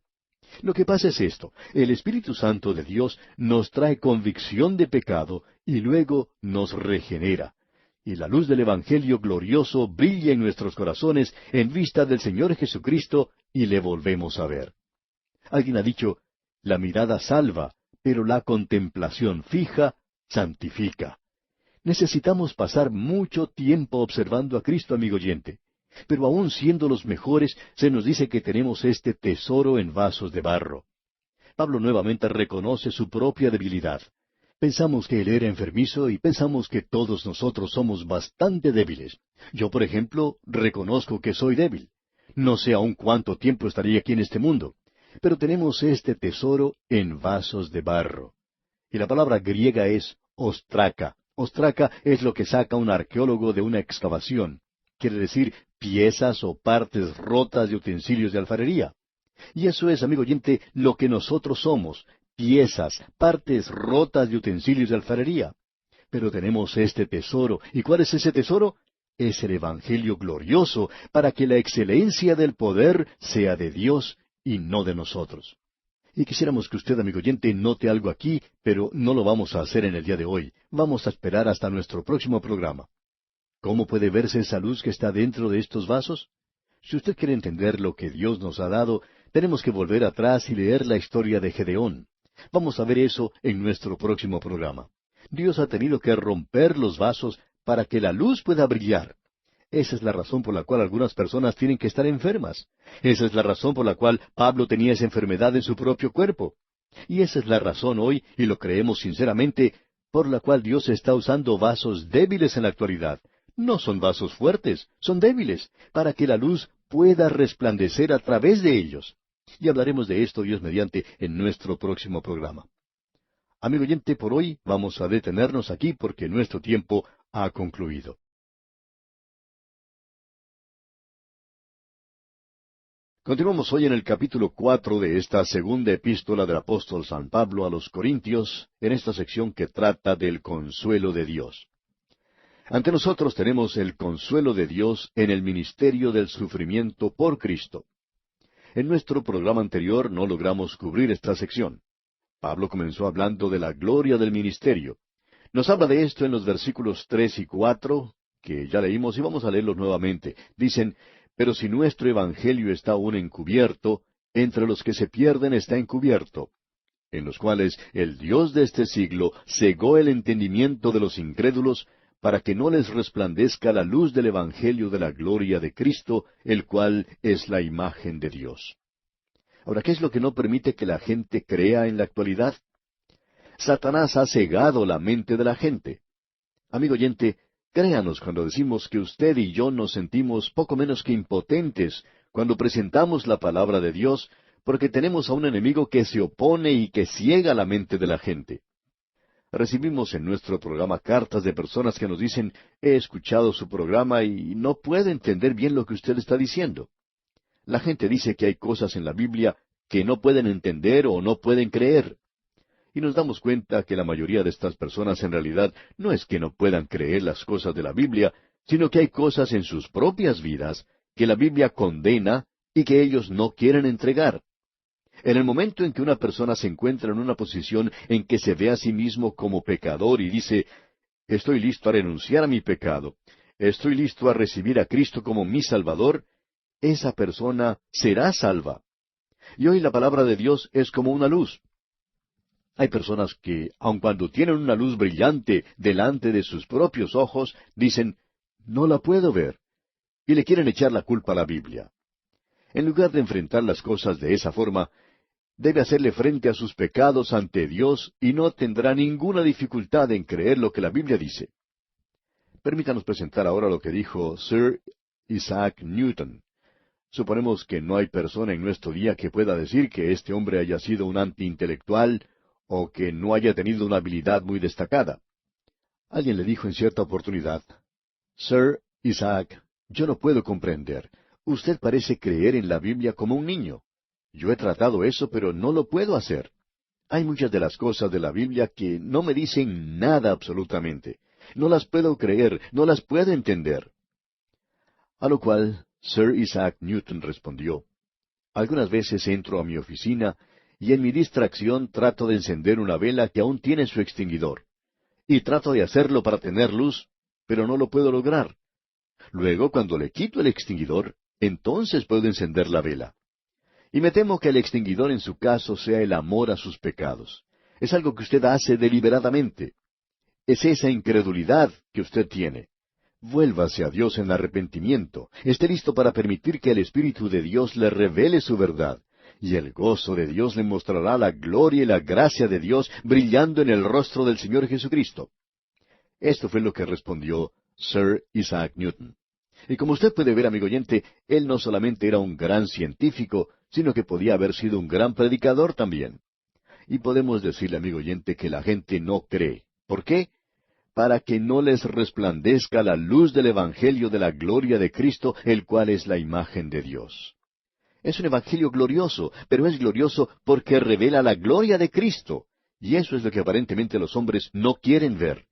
Lo que pasa es esto, el Espíritu Santo de Dios nos trae convicción de pecado y luego nos regenera. Y la luz del Evangelio glorioso brilla en nuestros corazones en vista del Señor Jesucristo y le volvemos a ver. Alguien ha dicho, la mirada salva, pero la contemplación fija santifica. Necesitamos pasar mucho tiempo observando a Cristo, amigo oyente. Pero aun siendo los mejores, se nos dice que tenemos este tesoro en vasos de barro. Pablo nuevamente reconoce su propia debilidad. Pensamos que él era enfermizo y pensamos que todos nosotros somos bastante débiles. Yo, por ejemplo, reconozco que soy débil. No sé aún cuánto tiempo estaría aquí en este mundo. Pero tenemos este tesoro en vasos de barro. Y la palabra griega es ostraca. Ostraca es lo que saca un arqueólogo de una excavación. Quiere decir piezas o partes rotas de utensilios de alfarería. Y eso es, amigo oyente, lo que nosotros somos, piezas, partes rotas de utensilios de alfarería. Pero tenemos este tesoro. ¿Y cuál es ese tesoro? Es el Evangelio glorioso, para que la excelencia del poder sea de Dios y no de nosotros. Y quisiéramos que usted, amigo oyente, note algo aquí, pero no lo vamos a hacer en el día de hoy. Vamos a esperar hasta nuestro próximo programa. ¿Cómo puede verse esa luz que está dentro de estos vasos? Si usted quiere entender lo que Dios nos ha dado, tenemos que volver atrás y leer la historia de Gedeón. Vamos a ver eso en nuestro próximo programa. Dios ha tenido que romper los vasos para que la luz pueda brillar. Esa es la razón por la cual algunas personas tienen que estar enfermas. Esa es la razón por la cual Pablo tenía esa enfermedad en su propio cuerpo. Y esa es la razón hoy, y lo creemos sinceramente, por la cual Dios está usando vasos débiles en la actualidad. No son vasos fuertes, son débiles, para que la luz pueda resplandecer a través de ellos. Y hablaremos de esto, Dios mediante, en nuestro próximo programa. Amigo oyente, por hoy vamos a detenernos aquí porque nuestro tiempo ha concluido. Continuamos hoy en el capítulo 4 de esta segunda epístola del apóstol San Pablo a los Corintios, en esta sección que trata del consuelo de Dios. Ante nosotros tenemos el consuelo de Dios en el ministerio del sufrimiento por Cristo. En nuestro programa anterior no logramos cubrir esta sección. Pablo comenzó hablando de la gloria del ministerio. Nos habla de esto en los versículos 3 y 4, que ya leímos y vamos a leerlos nuevamente. Dicen, pero si nuestro evangelio está aún encubierto, entre los que se pierden está encubierto, en los cuales el Dios de este siglo cegó el entendimiento de los incrédulos, para que no les resplandezca la luz del evangelio de la gloria de Cristo, el cual es la imagen de Dios. Ahora, ¿qué es lo que no permite que la gente crea en la actualidad? Satanás ha cegado la mente de la gente. Amigo oyente, créanos cuando decimos que usted y yo nos sentimos poco menos que impotentes cuando presentamos la palabra de Dios, porque tenemos a un enemigo que se opone y que ciega la mente de la gente. Recibimos en nuestro programa cartas de personas que nos dicen, he escuchado su programa y no puedo entender bien lo que usted está diciendo. La gente dice que hay cosas en la Biblia que no pueden entender o no pueden creer. Y nos damos cuenta que la mayoría de estas personas en realidad no es que no puedan creer las cosas de la Biblia, sino que hay cosas en sus propias vidas que la Biblia condena y que ellos no quieren entregar. En el momento en que una persona se encuentra en una posición en que se ve a sí mismo como pecador y dice, estoy listo a renunciar a mi pecado, estoy listo a recibir a Cristo como mi Salvador, esa persona será salva. Y hoy la palabra de Dios es como una luz. Hay personas que, aun cuando tienen una luz brillante delante de sus propios ojos, dicen, no la puedo ver, y le quieren echar la culpa a la Biblia. En lugar de enfrentar las cosas de esa forma, debe hacerle frente a sus pecados ante Dios y no tendrá ninguna dificultad en creer lo que la Biblia dice. Permítanos presentar ahora lo que dijo Sir Isaac Newton. Suponemos que no hay persona en nuestro día que pueda decir que este hombre haya sido un antiintelectual o que no haya tenido una habilidad muy destacada. Alguien le dijo en cierta oportunidad, Sir Isaac, yo no puedo comprender. Usted parece creer en la Biblia como un niño. Yo he tratado eso, pero no lo puedo hacer. Hay muchas de las cosas de la Biblia que no me dicen nada absolutamente. No las puedo creer, no las puedo entender. A lo cual Sir Isaac Newton respondió, algunas veces entro a mi oficina y en mi distracción trato de encender una vela que aún tiene su extinguidor. Y trato de hacerlo para tener luz, pero no lo puedo lograr. Luego, cuando le quito el extinguidor, entonces puedo encender la vela. Y me temo que el extinguidor en su caso sea el amor a sus pecados. Es algo que usted hace deliberadamente. Es esa incredulidad que usted tiene. Vuélvase a Dios en arrepentimiento. Esté listo para permitir que el Espíritu de Dios le revele su verdad. Y el gozo de Dios le mostrará la gloria y la gracia de Dios brillando en el rostro del Señor Jesucristo. Esto fue lo que respondió Sir Isaac Newton. Y como usted puede ver, amigo oyente, él no solamente era un gran científico, sino que podía haber sido un gran predicador también. Y podemos decirle, amigo oyente, que la gente no cree. ¿Por qué? Para que no les resplandezca la luz del Evangelio de la gloria de Cristo, el cual es la imagen de Dios. Es un Evangelio glorioso, pero es glorioso porque revela la gloria de Cristo. Y eso es lo que aparentemente los hombres no quieren ver.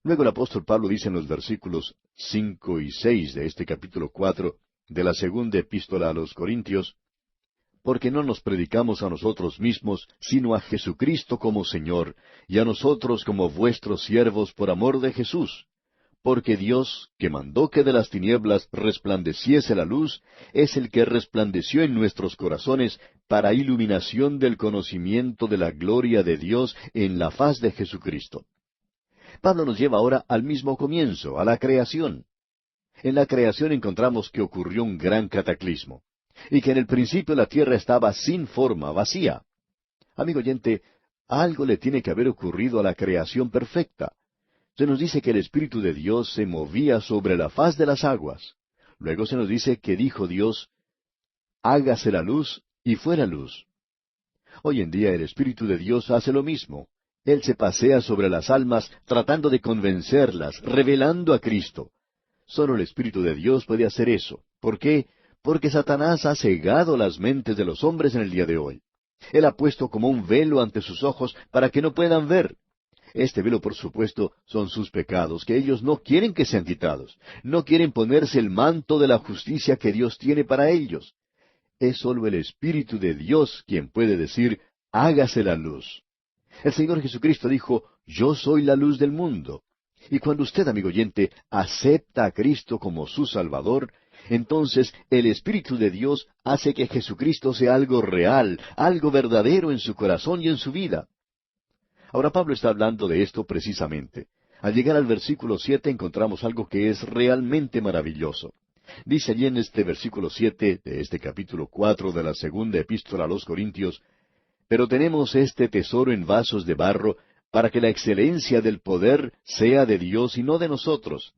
Luego el apóstol Pablo dice en los versículos 5 y 6 de este capítulo 4 de la segunda epístola a los Corintios, porque no nos predicamos a nosotros mismos, sino a Jesucristo como Señor, y a nosotros como vuestros siervos por amor de Jesús. Porque Dios, que mandó que de las tinieblas resplandeciese la luz, es el que resplandeció en nuestros corazones para iluminación del conocimiento de la gloria de Dios en la faz de Jesucristo. Pablo nos lleva ahora al mismo comienzo, a la creación. En la creación encontramos que ocurrió un gran cataclismo, y que en el principio la tierra estaba sin forma, vacía. Amigo oyente, algo le tiene que haber ocurrido a la creación perfecta. Se nos dice que el Espíritu de Dios se movía sobre la faz de las aguas. Luego se nos dice que dijo Dios, hágase la luz, y fue la luz. Hoy en día el Espíritu de Dios hace lo mismo. Él se pasea sobre las almas tratando de convencerlas, revelando a Cristo. Solo el Espíritu de Dios puede hacer eso. ¿Por qué? Porque Satanás ha cegado las mentes de los hombres en el día de hoy. Él ha puesto como un velo ante sus ojos para que no puedan ver. Este velo, por supuesto, son sus pecados, que ellos no quieren que sean quitados. No quieren ponerse el manto de la justicia que Dios tiene para ellos. Es sólo el Espíritu de Dios quien puede decir, hágase la luz. El Señor Jesucristo dijo, yo soy la luz del mundo. Y cuando usted, amigo oyente, acepta a Cristo como su Salvador, entonces el Espíritu de Dios hace que Jesucristo sea algo real, algo verdadero en su corazón y en su vida. Ahora Pablo está hablando de esto precisamente. Al llegar al versículo 7 encontramos algo que es realmente maravilloso. Dice allí en este versículo 7 de este capítulo 4 de la segunda epístola a los Corintios, pero tenemos este tesoro en vasos de barro, para que la excelencia del poder sea de Dios y no de nosotros.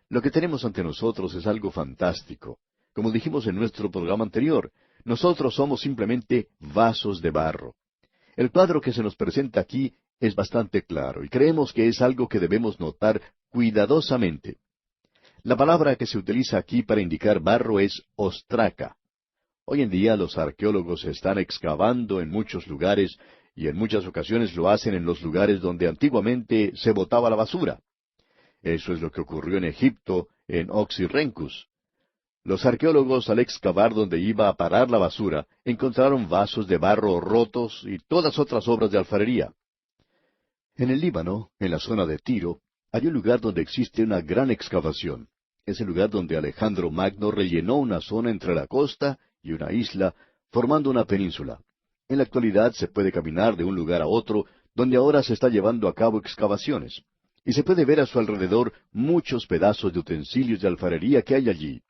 Lo que tenemos ante nosotros es algo fantástico. Como dijimos en nuestro programa anterior, nosotros somos simplemente vasos de barro. El cuadro que se nos presenta aquí es bastante claro y creemos que es algo que debemos notar cuidadosamente. La palabra que se utiliza aquí para indicar barro es ostraca. Hoy en día los arqueólogos están excavando en muchos lugares y en muchas ocasiones lo hacen en los lugares donde antiguamente se botaba la basura. Eso es lo que ocurrió en Egipto, en Oxirrencus. Los arqueólogos, al excavar donde iba a parar la basura, encontraron vasos de barro rotos y todas otras obras de alfarería. En el Líbano, en la zona de Tiro, hay un lugar donde existe una gran excavación. Es el lugar donde Alejandro Magno rellenó una zona entre la costa y una isla, formando una península. En la actualidad se puede caminar de un lugar a otro, donde ahora se está llevando a cabo excavaciones. Y se puede ver a su alrededor muchos pedazos de utensilios de alfarería que hay allí.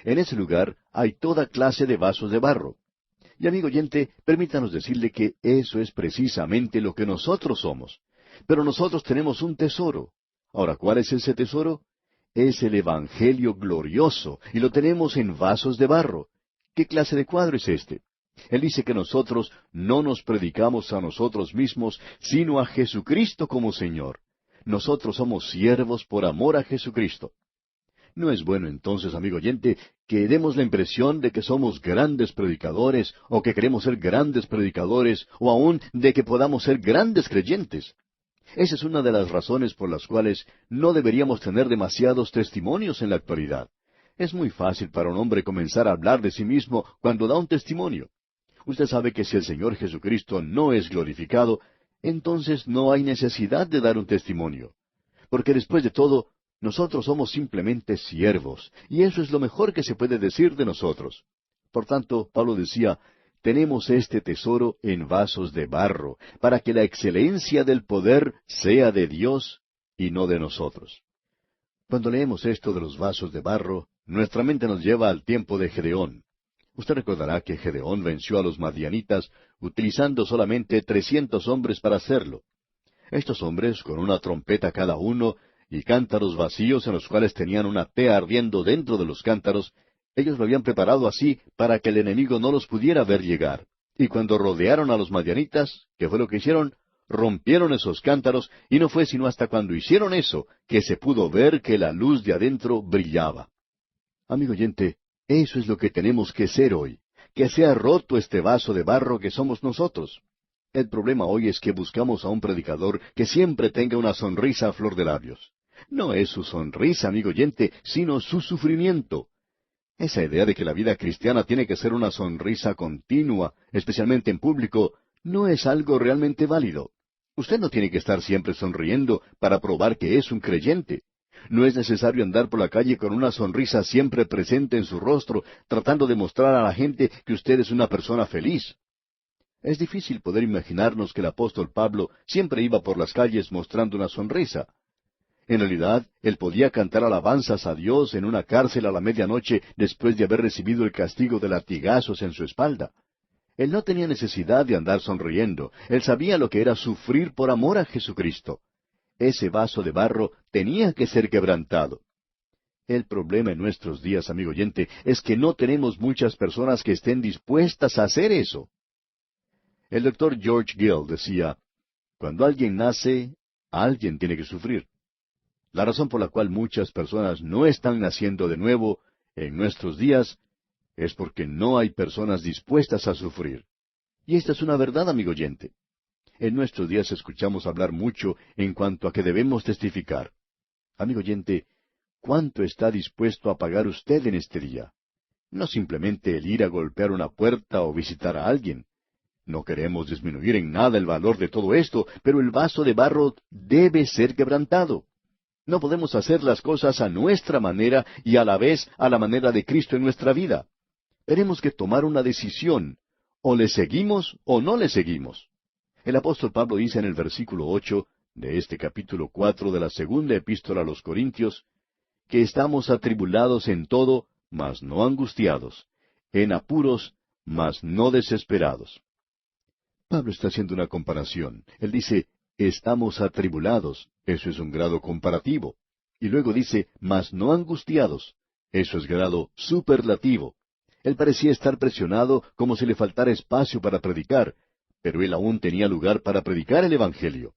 En ese lugar hay toda clase de vasos de barro. Y amigo oyente, permítanos decirle que eso es precisamente lo que nosotros somos. Pero nosotros tenemos un tesoro. Ahora, ¿cuál es ese tesoro? Es el Evangelio glorioso, y lo tenemos en vasos de barro. ¿Qué clase de cuadro es este? Él dice que nosotros no nos predicamos a nosotros mismos, sino a Jesucristo como Señor. Nosotros somos siervos por amor a Jesucristo. No es bueno entonces, amigo oyente, que demos la impresión de que somos grandes predicadores, o que queremos ser grandes predicadores, o aún de que podamos ser grandes creyentes. Esa es una de las razones por las cuales no deberíamos tener demasiados testimonios en la actualidad. Es muy fácil para un hombre comenzar a hablar de sí mismo cuando da un testimonio. Usted sabe que si el Señor Jesucristo no es glorificado, entonces no hay necesidad de dar un testimonio. Porque después de todo, nosotros somos simplemente siervos, y eso es lo mejor que se puede decir de nosotros. Por tanto, Pablo decía, tenemos este tesoro en vasos de barro, para que la excelencia del poder sea de Dios y no de nosotros. Cuando leemos esto de los vasos de barro, nuestra mente nos lleva al tiempo de Gedeón. Usted recordará que Gedeón venció a los madianitas utilizando solamente 300 hombres para hacerlo. Estos hombres, con una trompeta cada uno, y cántaros vacíos en los cuales tenían una tea ardiendo dentro de los cántaros, ellos lo habían preparado así para que el enemigo no los pudiera ver llegar. Y cuando rodearon a los madianitas, ¿qué fue lo que hicieron? Rompieron esos cántaros, y no fue sino hasta cuando hicieron eso que se pudo ver que la luz de adentro brillaba. Amigo oyente, eso es lo que tenemos que ser hoy, que sea roto este vaso de barro que somos nosotros. El problema hoy es que buscamos a un predicador que siempre tenga una sonrisa a flor de labios. No es su sonrisa, amigo oyente, sino su sufrimiento. Esa idea de que la vida cristiana tiene que ser una sonrisa continua, especialmente en público, no es algo realmente válido. Usted no tiene que estar siempre sonriendo para probar que es un creyente. No es necesario andar por la calle con una sonrisa siempre presente en su rostro, tratando de mostrar a la gente que usted es una persona feliz. Es difícil poder imaginarnos que el apóstol Pablo siempre iba por las calles mostrando una sonrisa. En realidad, él podía cantar alabanzas a Dios en una cárcel a la medianoche después de haber recibido el castigo de latigazos en su espalda. Él no tenía necesidad de andar sonriendo. Él sabía lo que era sufrir por amor a Jesucristo. Ese vaso de barro tenía que ser quebrantado. El problema en nuestros días, amigo oyente, es que no tenemos muchas personas que estén dispuestas a hacer eso. El doctor George Gill decía, cuando alguien nace, alguien tiene que sufrir. La razón por la cual muchas personas no están naciendo de nuevo en nuestros días es porque no hay personas dispuestas a sufrir. Y esta es una verdad, amigo oyente. En nuestros días escuchamos hablar mucho en cuanto a que debemos testificar. Amigo oyente, ¿cuánto está dispuesto a pagar usted en este día? No simplemente el ir a golpear una puerta o visitar a alguien. No queremos disminuir en nada el valor de todo esto, pero el vaso de barro debe ser quebrantado. No podemos hacer las cosas a nuestra manera y a la vez a la manera de Cristo en nuestra vida. Tenemos que tomar una decisión. O le seguimos o no le seguimos. El apóstol Pablo dice en el versículo 8 de este capítulo 4 de la segunda epístola a los Corintios, que estamos atribulados en todo, mas no angustiados, en apuros, mas no desesperados. Pablo está haciendo una comparación. Él dice, estamos atribulados. Eso es un grado comparativo. Y luego dice, mas no angustiados. Eso es grado superlativo. Él parecía estar presionado como si le faltara espacio para predicar, pero él aún tenía lugar para predicar el Evangelio.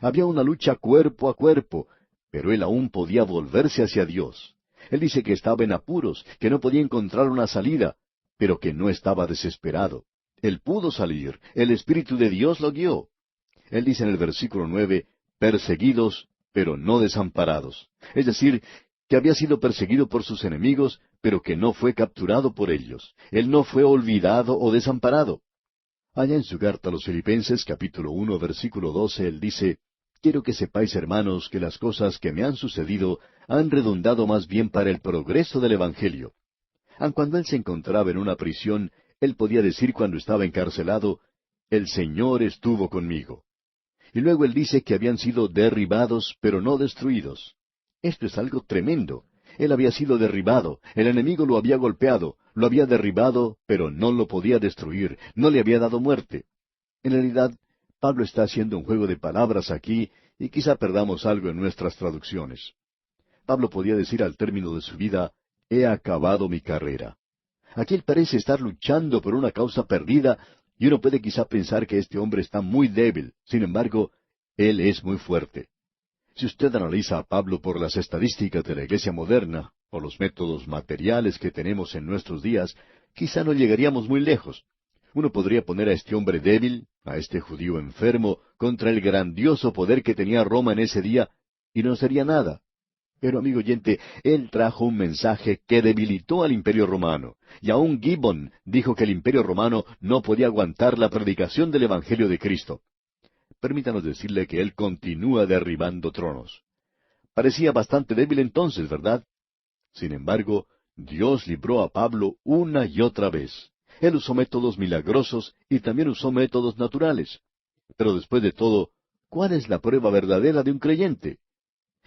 Había una lucha cuerpo a cuerpo, pero él aún podía volverse hacia Dios. Él dice que estaba en apuros, que no podía encontrar una salida, pero que no estaba desesperado. Él pudo salir, el Espíritu de Dios lo guió. Él dice en el versículo 9, perseguidos, pero no desamparados. Es decir, que había sido perseguido por sus enemigos, pero que no fue capturado por ellos. Él no fue olvidado o desamparado. Allá en su carta a los Filipenses, capítulo 1, versículo 12, él dice, quiero que sepáis, hermanos, que las cosas que me han sucedido han redundado más bien para el progreso del Evangelio. Aun cuando él se encontraba en una prisión, él podía decir cuando estaba encarcelado, el Señor estuvo conmigo. Y luego él dice que habían sido derribados, pero no destruidos. Esto es algo tremendo. Él había sido derribado, el enemigo lo había golpeado, lo había derribado, pero no lo podía destruir, no le había dado muerte. En realidad, Pablo está haciendo un juego de palabras aquí, y quizá perdamos algo en nuestras traducciones. Pablo podía decir al término de su vida, he acabado mi carrera. Aquí él parece estar luchando por una causa perdida, y uno puede quizá pensar que este hombre está muy débil. Sin embargo, él es muy fuerte. Si usted analiza a Pablo por las estadísticas de la iglesia moderna, o los métodos materiales que tenemos en nuestros días, quizá no llegaríamos muy lejos. Uno podría poner a este hombre débil, a este judío enfermo, contra el grandioso poder que tenía Roma en ese día, y no sería nada. Pero, amigo oyente, él trajo un mensaje que debilitó al imperio romano, y aún Gibbon dijo que el imperio romano no podía aguantar la predicación del Evangelio de Cristo. Permítanos decirle que él continúa derribando tronos. Parecía bastante débil entonces, ¿verdad? Sin embargo, Dios libró a Pablo una y otra vez. Él usó métodos milagrosos y también usó métodos naturales. Pero después de todo, ¿cuál es la prueba verdadera de un creyente?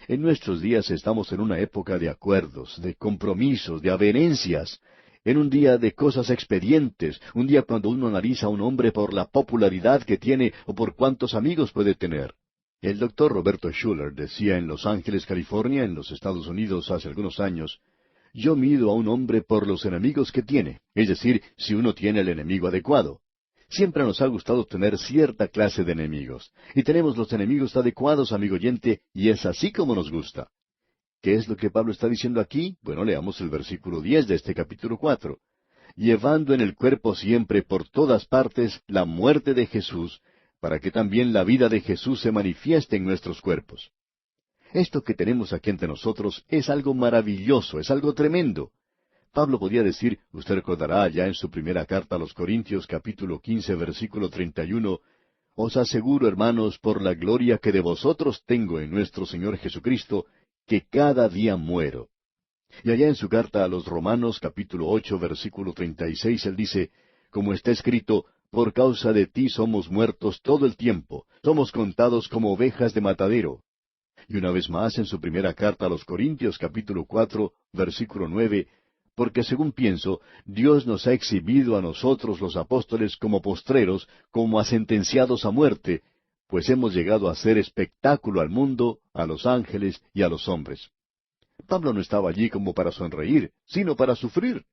En nuestros días estamos en una época de acuerdos, de compromisos, de avenencias, en un día de cosas expedientes, un día cuando uno analiza a un hombre por la popularidad que tiene o por cuántos amigos puede tener. El doctor Roberto Schuller decía en Los Ángeles, California, en los Estados Unidos, hace algunos años, yo mido a un hombre por los enemigos que tiene, es decir, si uno tiene el enemigo adecuado. Siempre nos ha gustado tener cierta clase de enemigos, y tenemos los enemigos adecuados, amigo oyente, y es así como nos gusta. ¿Qué es lo que Pablo está diciendo aquí? Bueno, leamos el versículo 10 de este capítulo 4. Llevando en el cuerpo siempre por todas partes la muerte de Jesús, para que también la vida de Jesús se manifieste en nuestros cuerpos. Esto que tenemos aquí entre nosotros es algo maravilloso, es algo tremendo. Pablo podía decir, usted recordará ya en su primera carta a los Corintios, capítulo 15, versículo 31, os aseguro, hermanos, por la gloria que de vosotros tengo en nuestro Señor Jesucristo, que cada día muero. Y allá en su carta a los Romanos, capítulo 8, versículo 36, él dice, como está escrito, por causa de ti somos muertos todo el tiempo, somos contados como ovejas de matadero. Y una vez más en su primera carta a los Corintios, capítulo 4, versículo 9, porque según pienso, Dios nos ha exhibido a nosotros los apóstoles como postreros, como a sentenciados a muerte, pues hemos llegado a ser espectáculo al mundo, a los ángeles y a los hombres. Pablo no estaba allí como para sonreír, sino para sufrir.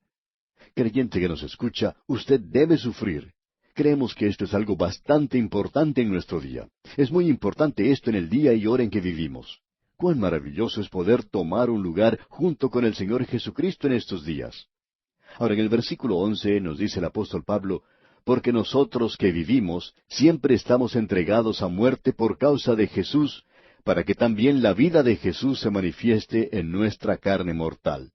Creyente que nos escucha, usted debe sufrir. Creemos que esto es algo bastante importante en nuestro día. Es muy importante esto en el día y hora en que vivimos. Cuán maravilloso es poder tomar un lugar junto con el Señor Jesucristo en estos días. Ahora en el versículo 11 nos dice el apóstol Pablo, porque nosotros que vivimos siempre estamos entregados a muerte por causa de Jesús, para que también la vida de Jesús se manifieste en nuestra carne mortal.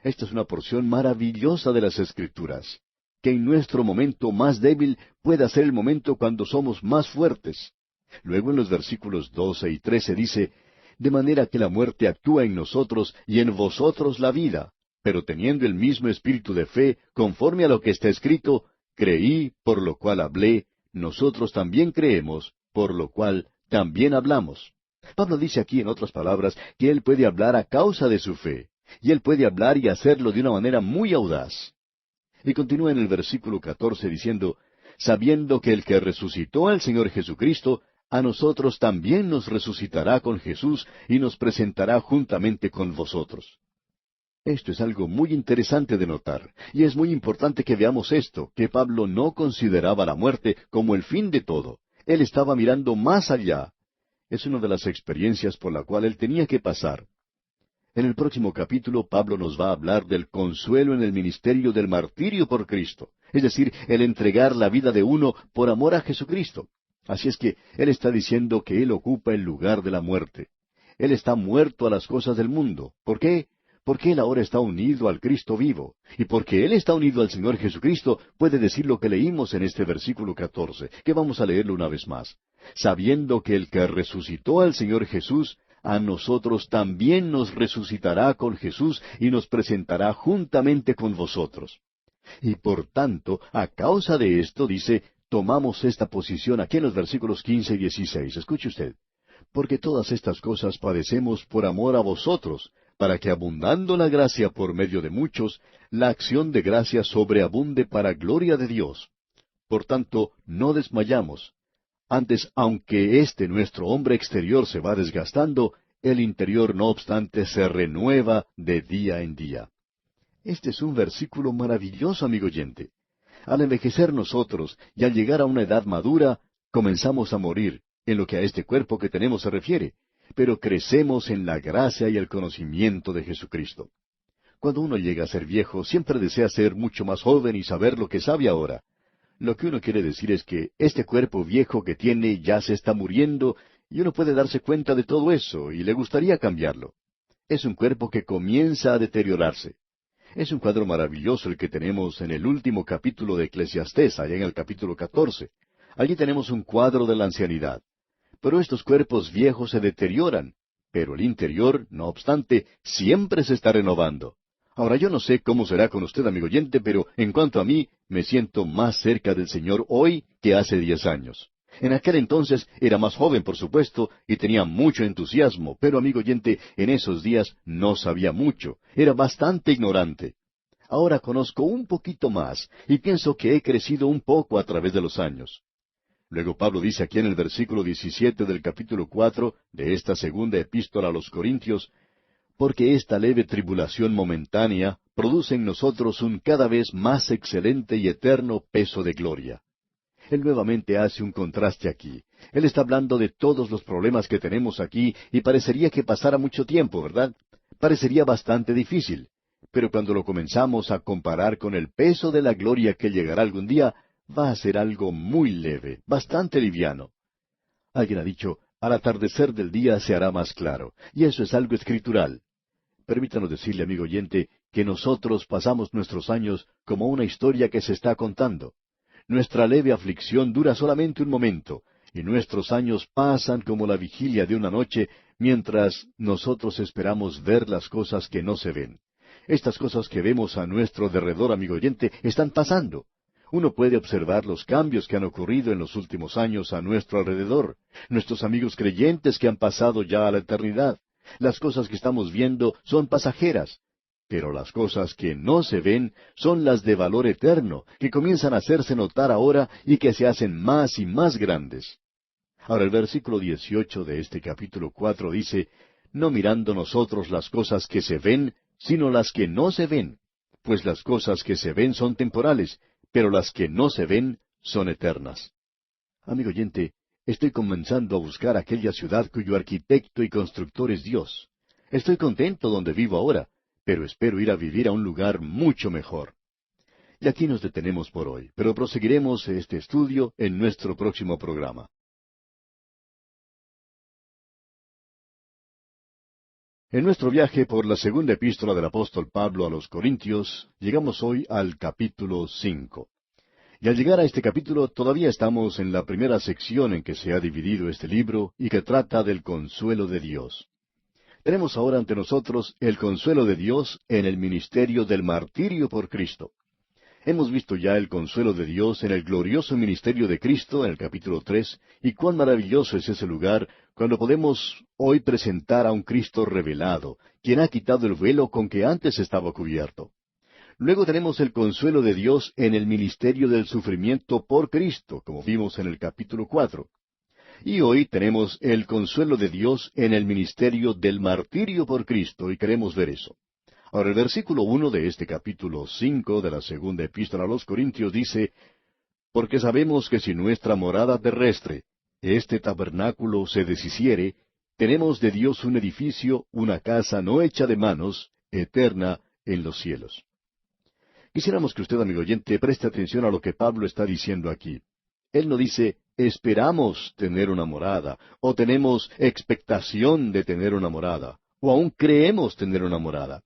Esta es una porción maravillosa de las Escrituras, que en nuestro momento más débil pueda ser el momento cuando somos más fuertes. Luego en los versículos 12 y 13 dice, de manera que la muerte actúa en nosotros y en vosotros la vida, pero teniendo el mismo espíritu de fe, conforme a lo que está escrito, creí, por lo cual hablé, nosotros también creemos, por lo cual también hablamos. Pablo dice aquí, en otras palabras, que él puede hablar a causa de su fe, y él puede hablar y hacerlo de una manera muy audaz. Y continúa en el versículo 14 diciendo, sabiendo que el que resucitó al Señor Jesucristo, a nosotros también nos resucitará con Jesús y nos presentará juntamente con vosotros. Esto es algo muy interesante de notar, y es muy importante que veamos esto, que Pablo no consideraba la muerte como el fin de todo. Él estaba mirando más allá. Es una de las experiencias por la cual él tenía que pasar. En el próximo capítulo, Pablo nos va a hablar del consuelo en el ministerio del martirio por Cristo, es decir, el entregar la vida de uno por amor a Jesucristo. Así es que él está diciendo que él ocupa el lugar de la muerte. Él está muerto a las cosas del mundo. ¿Por qué? Porque él ahora está unido al Cristo vivo. Y porque él está unido al Señor Jesucristo, puede decir lo que leímos en este versículo 14, que vamos a leerlo una vez más. Sabiendo que el que resucitó al Señor Jesús, a nosotros también nos resucitará con Jesús y nos presentará juntamente con vosotros. Y por tanto, a causa de esto, dice, tomamos esta posición aquí en los versículos 15 y 16. Escuche usted. Porque todas estas cosas padecemos por amor a vosotros, para que abundando la gracia por medio de muchos, la acción de gracia sobreabunde para gloria de Dios. Por tanto, no desmayamos. Antes, aunque este nuestro hombre exterior se va desgastando, el interior no obstante se renueva de día en día. Este es un versículo maravilloso, amigo oyente. Al envejecer nosotros y al llegar a una edad madura, comenzamos a morir, en lo que a este cuerpo que tenemos se refiere, pero crecemos en la gracia y el conocimiento de Jesucristo. Cuando uno llega a ser viejo, siempre desea ser mucho más joven y saber lo que sabe ahora. Lo que uno quiere decir es que este cuerpo viejo que tiene ya se está muriendo y uno puede darse cuenta de todo eso y le gustaría cambiarlo. Es un cuerpo que comienza a deteriorarse. Es un cuadro maravilloso el que tenemos en el último capítulo de Eclesiastés, allá en el capítulo 14. Allí tenemos un cuadro de la ancianidad. Pero estos cuerpos viejos se deterioran, pero el interior, no obstante, siempre se está renovando. Ahora yo no sé cómo será con usted, amigo oyente, pero en cuanto a mí, me siento más cerca del Señor hoy que hace 10 años. En aquel entonces era más joven, por supuesto, y tenía mucho entusiasmo, pero, amigo oyente, en esos días no sabía mucho, era bastante ignorante. Ahora conozco un poquito más, y pienso que he crecido un poco a través de los años. Luego Pablo dice aquí en el versículo 17 del capítulo 4 de esta segunda epístola a los Corintios, porque esta leve tribulación momentánea produce en nosotros un cada vez más excelente y eterno peso de gloria. Él nuevamente hace un contraste aquí. Él está hablando de todos los problemas que tenemos aquí y parecería que pasara mucho tiempo, ¿verdad? Parecería bastante difícil. Pero cuando lo comenzamos a comparar con el peso de la gloria que llegará algún día, va a ser algo muy leve, bastante liviano. Alguien ha dicho, al atardecer del día se hará más claro, y eso es algo escritural. Permítanos decirle, amigo oyente, que nosotros pasamos nuestros años como una historia que se está contando. Nuestra leve aflicción dura solamente un momento, y nuestros años pasan como la vigilia de una noche, mientras nosotros esperamos ver las cosas que no se ven. Estas cosas que vemos a nuestro derredor, amigo oyente, están pasando. Uno puede observar los cambios que han ocurrido en los últimos años a nuestro alrededor, nuestros amigos creyentes que han pasado ya a la eternidad. Las cosas que estamos viendo son pasajeras, pero las cosas que no se ven son las de valor eterno, que comienzan a hacerse notar ahora y que se hacen más y más grandes. Ahora el versículo 18 de este capítulo 4 dice, no mirando nosotros las cosas que se ven, sino las que no se ven, pues las cosas que se ven son temporales, pero las que no se ven son eternas. Amigo oyente, estoy comenzando a buscar aquella ciudad cuyo arquitecto y constructor es Dios. Estoy contento donde vivo ahora, pero espero ir a vivir a un lugar mucho mejor. Y aquí nos detenemos por hoy, pero proseguiremos este estudio en nuestro próximo programa. En nuestro viaje por la segunda epístola del apóstol Pablo a los Corintios, llegamos hoy al capítulo 5. Y al llegar a este capítulo todavía estamos en la primera sección en que se ha dividido este libro y que trata del consuelo de Dios. Tenemos ahora ante nosotros el consuelo de Dios en el ministerio del martirio por Cristo. Hemos visto ya el consuelo de Dios en el glorioso ministerio de Cristo en el capítulo 3, y cuán maravilloso es ese lugar cuando podemos hoy presentar a un Cristo revelado, quien ha quitado el velo con que antes estaba cubierto. Luego tenemos el consuelo de Dios en el ministerio del sufrimiento por Cristo, como vimos en el capítulo 4. Y hoy tenemos el consuelo de Dios en el ministerio del martirio por Cristo, y queremos ver eso. Ahora, el versículo 1 de este capítulo 5 de la segunda epístola a los Corintios dice, «Porque sabemos que si nuestra morada terrestre, este tabernáculo, se deshiciere, tenemos de Dios un edificio, una casa no hecha de manos, eterna en los cielos». Quisiéramos que usted, amigo oyente, preste atención a lo que Pablo está diciendo aquí. Él no dice, esperamos tener una morada, o tenemos expectación de tener una morada, o aún creemos tener una morada.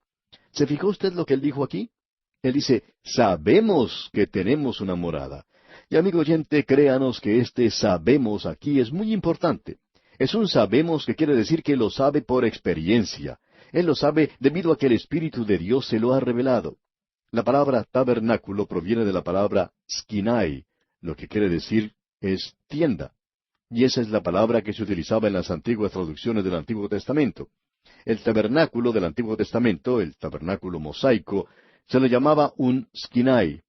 ¿Se fijó usted lo que él dijo aquí? Él dice, sabemos que tenemos una morada. Y amigo oyente, créanos que este sabemos aquí es muy importante. Es un sabemos que quiere decir que lo sabe por experiencia. Él lo sabe debido a que el Espíritu de Dios se lo ha revelado. La palabra tabernáculo proviene de la palabra skinai, lo que quiere decir es tienda. Y esa es la palabra que se utilizaba en las antiguas traducciones del Antiguo Testamento. El tabernáculo del Antiguo Testamento, el tabernáculo mosaico, se le llamaba un skinai.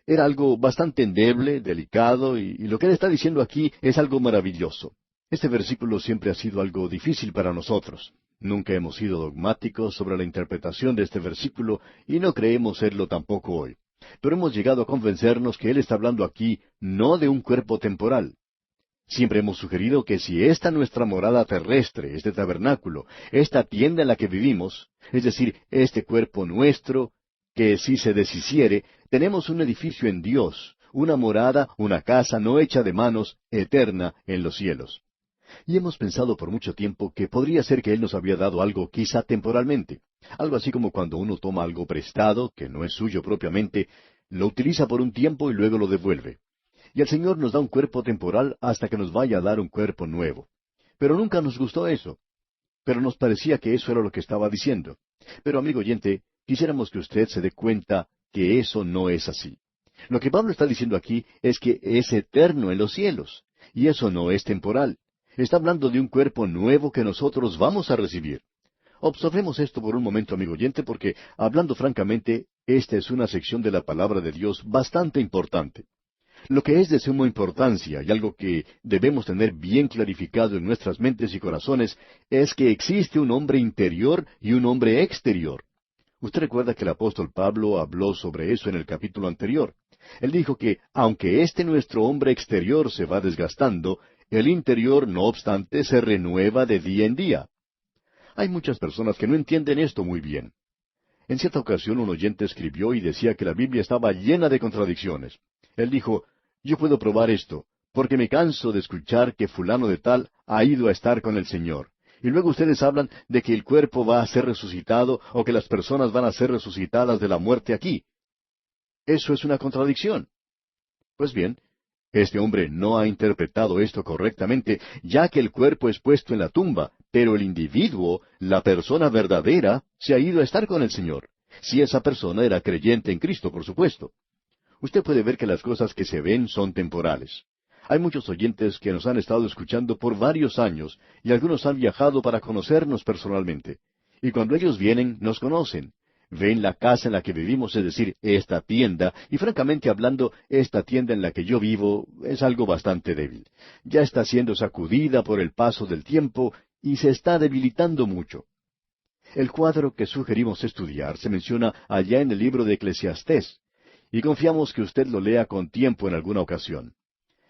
Era algo bastante endeble, delicado, y lo que él está diciendo aquí es algo maravilloso. Este versículo siempre ha sido algo difícil para nosotros. Nunca hemos sido dogmáticos sobre la interpretación de este versículo, y no creemos serlo tampoco hoy. Pero hemos llegado a convencernos que él está hablando aquí no de un cuerpo temporal. Siempre hemos sugerido que si esta nuestra morada terrestre, este tabernáculo, esta tienda en la que vivimos, es decir, este cuerpo nuestro, que si se deshiciere, tenemos un edificio en Dios, una morada, una casa no hecha de manos, eterna en los cielos. Y hemos pensado por mucho tiempo que podría ser que Él nos había dado algo quizá temporalmente. Algo así como cuando uno toma algo prestado, que no es suyo propiamente, lo utiliza por un tiempo y luego lo devuelve. Y el Señor nos da un cuerpo temporal hasta que nos vaya a dar un cuerpo nuevo. Pero nunca nos gustó eso. Pero nos parecía que eso era lo que estaba diciendo. Pero, amigo oyente, quisiéramos que usted se dé cuenta que eso no es así. Lo que Pablo está diciendo aquí es que es eterno en los cielos, y eso no es temporal. Está hablando de un cuerpo nuevo que nosotros vamos a recibir. Observemos esto por un momento, amigo oyente, porque, hablando francamente, esta es una sección de la palabra de Dios bastante importante. Lo que es de suma importancia y algo que debemos tener bien clarificado en nuestras mentes y corazones es que existe un hombre interior y un hombre exterior. Usted recuerda que el apóstol Pablo habló sobre eso en el capítulo anterior. Él dijo que, aunque este nuestro hombre exterior se va desgastando, el interior, no obstante, se renueva de día en día. Hay muchas personas que no entienden esto muy bien. En cierta ocasión un oyente escribió y decía que la Biblia estaba llena de contradicciones. Él dijo, yo puedo probar esto, porque me canso de escuchar que fulano de tal ha ido a estar con el Señor. Y luego ustedes hablan de que el cuerpo va a ser resucitado o que las personas van a ser resucitadas de la muerte aquí. Eso es una contradicción. Pues bien, este hombre no ha interpretado esto correctamente, ya que el cuerpo es puesto en la tumba, pero el individuo, la persona verdadera, se ha ido a estar con el Señor. Si esa persona era creyente en Cristo, por supuesto. Usted puede ver que las cosas que se ven son temporales. Hay muchos oyentes que nos han estado escuchando por varios años, y algunos han viajado para conocernos personalmente. Y cuando ellos vienen, nos conocen. Ven la casa en la que vivimos, es decir, esta tienda, y francamente hablando, esta tienda en la que yo vivo es algo bastante débil. Ya está siendo sacudida por el paso del tiempo, y se está debilitando mucho. El cuadro que sugerimos estudiar se menciona allá en el libro de Eclesiastés, y confiamos que usted lo lea con tiempo en alguna ocasión.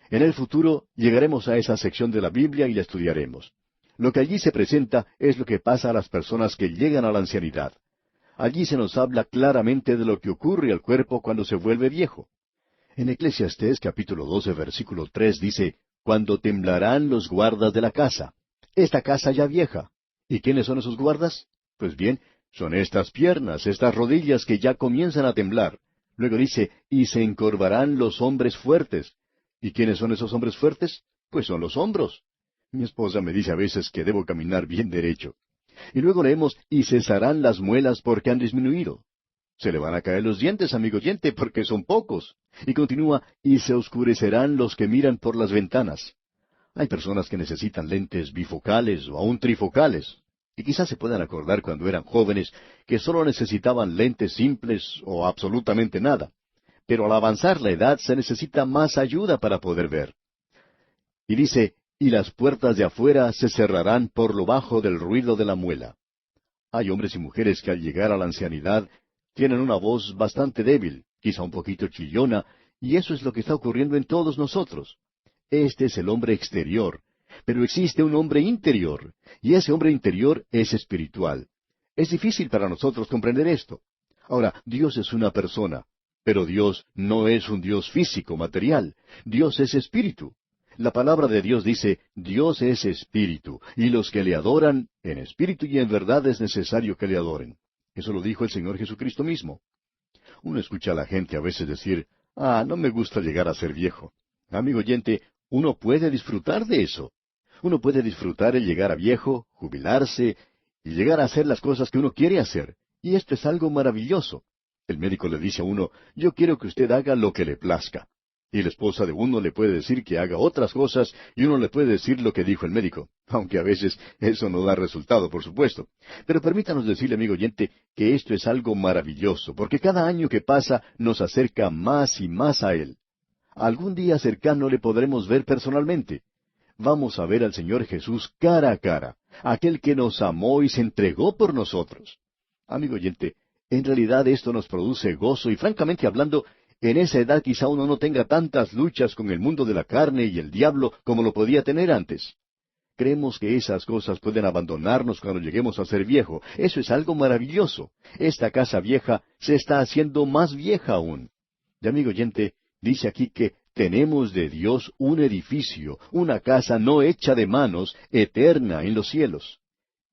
En el futuro llegaremos a esa sección de la Biblia y la estudiaremos. Lo que allí se presenta es lo que pasa a las personas que llegan a la ancianidad. Allí se nos habla claramente de lo que ocurre al cuerpo cuando se vuelve viejo. En Eclesiastés capítulo 12, versículo 3 dice, «Cuando temblarán los guardas de la casa». Esta casa ya vieja. ¿Y quiénes son esos guardas? Pues bien, son estas piernas, estas rodillas que ya comienzan a temblar. Luego dice, «Y se encorvarán los hombres fuertes». ¿Y quiénes son esos hombres fuertes? Pues son los hombros. Mi esposa me dice a veces que debo caminar bien derecho. Y luego leemos, «Y cesarán las muelas porque han disminuido». Se le van a caer los dientes, amigo oyente, porque son pocos. Y continúa, «Y se oscurecerán los que miran por las ventanas». Hay personas que necesitan lentes bifocales o aún trifocales. Y quizás se puedan acordar cuando eran jóvenes que solo necesitaban lentes simples o absolutamente nada. Pero al avanzar la edad se necesita más ayuda para poder ver. Y dice, «Y las puertas de afuera se cerrarán por lo bajo del ruido de la muela». Hay hombres y mujeres que al llegar a la ancianidad tienen una voz bastante débil, quizá un poquito chillona, y eso es lo que está ocurriendo en todos nosotros. Este es el hombre exterior, pero existe un hombre interior, y ese hombre interior es espiritual. Es difícil para nosotros comprender esto. Ahora, Dios es una persona, pero Dios no es un Dios físico, material. Dios es espíritu. La palabra de Dios dice, Dios es espíritu, y los que le adoran, en espíritu y en verdad es necesario que le adoren. Eso lo dijo el Señor Jesucristo mismo. Uno escucha a la gente a veces decir, no me gusta llegar a ser viejo. Amigo oyente, uno puede disfrutar de eso. Uno puede disfrutar el llegar a viejo, jubilarse, y llegar a hacer las cosas que uno quiere hacer. Y esto es algo maravilloso. El médico le dice a uno, yo quiero que usted haga lo que le plazca. Y la esposa de uno le puede decir que haga otras cosas y uno le puede decir lo que dijo el médico, aunque a veces eso no da resultado, por supuesto. Pero permítanos decirle, amigo oyente, que esto es algo maravilloso, porque cada año que pasa nos acerca más y más a Él. Algún día cercano le podremos ver personalmente. Vamos a ver al Señor Jesús cara a cara, aquel que nos amó y se entregó por nosotros. Amigo oyente, en realidad esto nos produce gozo y francamente hablando, en esa edad quizá uno no tenga tantas luchas con el mundo de la carne y el diablo como lo podía tener antes. Creemos que esas cosas pueden abandonarnos cuando lleguemos a ser viejo. Eso es algo maravilloso. Esta casa vieja se está haciendo más vieja aún. Y amigo oyente, dice aquí que tenemos de Dios un edificio, una casa no hecha de manos, eterna en los cielos.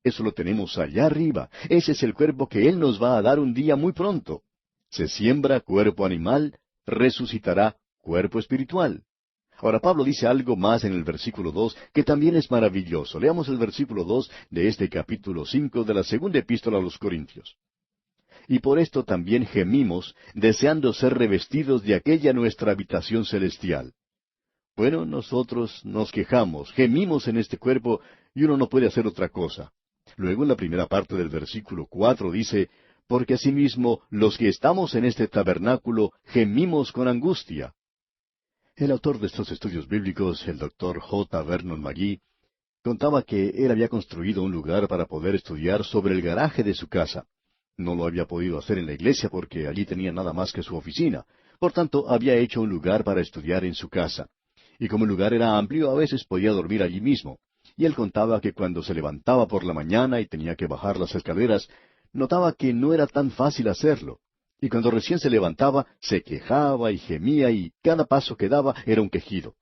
Eso lo tenemos allá arriba. Ese es el cuerpo que Él nos va a dar un día muy pronto. Se siembra cuerpo animal, resucitará cuerpo espiritual. Ahora Pablo dice algo más en el versículo 2 que también es maravilloso. Leamos el versículo 2 de este capítulo 5 de la segunda epístola a los Corintios. Y por esto también gemimos, deseando ser revestidos de aquella nuestra habitación celestial. Bueno, nosotros nos quejamos, gemimos en este cuerpo, y uno no puede hacer otra cosa. Luego en la primera parte del versículo 4 dice, porque asimismo los que estamos en este tabernáculo gemimos con angustia. El autor de estos estudios bíblicos, el doctor J. Vernon McGee, contaba que él había construido un lugar para poder estudiar sobre el garaje de su casa. No lo había podido hacer en la iglesia porque allí tenía nada más que su oficina. Por tanto, había hecho un lugar para estudiar en su casa. Y como el lugar era amplio, a veces podía dormir allí mismo. Y él contaba que cuando se levantaba por la mañana y tenía que bajar las escaleras, notaba que no era tan fácil hacerlo. Y cuando recién se levantaba, se quejaba y gemía y cada paso que daba era un quejido.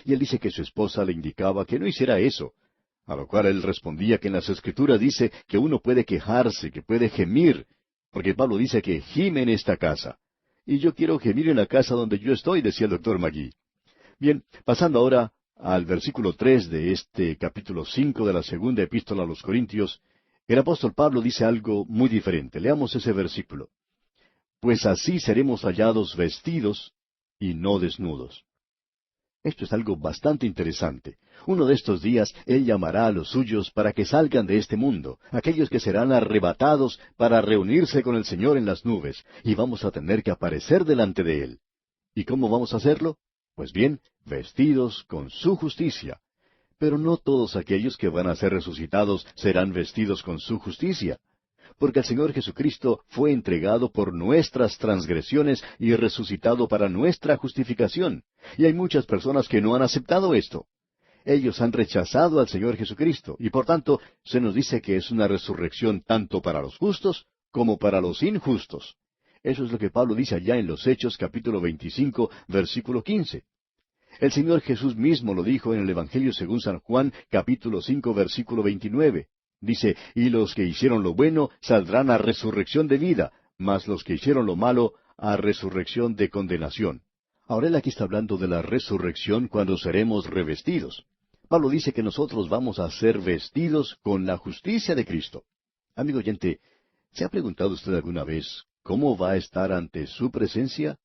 Y él dice que su esposa le indicaba que no hiciera eso. A lo cual él respondía que en las Escrituras dice que uno puede quejarse, que puede gemir, porque Pablo dice que gime en esta casa. Y yo quiero gemir en la casa donde yo estoy, decía el doctor McGee. Bien, pasando ahora al versículo 3 de este capítulo 5 de la segunda epístola a los Corintios, el apóstol Pablo dice algo muy diferente. Leamos ese versículo. Pues así seremos hallados vestidos y no desnudos. Esto es algo bastante interesante. Uno de estos días Él llamará a los suyos para que salgan de este mundo, aquellos que serán arrebatados para reunirse con el Señor en las nubes, y vamos a tener que aparecer delante de Él. ¿Y cómo vamos a hacerlo? Pues bien, vestidos con su justicia. Pero no todos aquellos que van a ser resucitados serán vestidos con su justicia, porque el Señor Jesucristo fue entregado por nuestras transgresiones y resucitado para nuestra justificación. Y hay muchas personas que no han aceptado esto. Ellos han rechazado al Señor Jesucristo, y por tanto se nos dice que es una resurrección tanto para los justos como para los injustos. Eso es lo que Pablo dice allá en los Hechos capítulo 25, versículo 15. El Señor Jesús mismo lo dijo en el Evangelio según San Juan, capítulo 5, versículo 29. Dice, y los que hicieron lo bueno saldrán a resurrección de vida, mas los que hicieron lo malo a resurrección de condenación. Ahora él aquí está hablando de la resurrección cuando seremos revestidos. Pablo dice que nosotros vamos a ser vestidos con la justicia de Cristo. Amigo oyente, ¿se ha preguntado usted alguna vez cómo va a estar ante su presencia?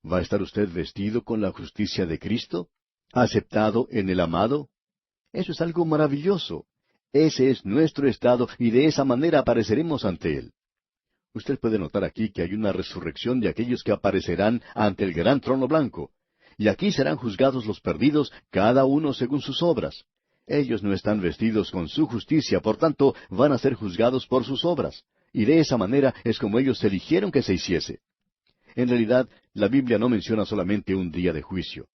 ¿Va a estar usted vestido con la justicia de Cristo? ¿Aceptado en el amado? Eso es algo maravilloso. Ese es nuestro estado y de esa manera apareceremos ante Él. Usted puede notar aquí que hay una resurrección de aquellos que aparecerán ante el gran trono blanco. Y aquí serán juzgados los perdidos, cada uno según sus obras. Ellos no están vestidos con su justicia, por tanto, van a ser juzgados por sus obras. Y de esa manera es como ellos eligieron que se hiciese. En realidad, la Biblia no menciona solamente un día de juicio.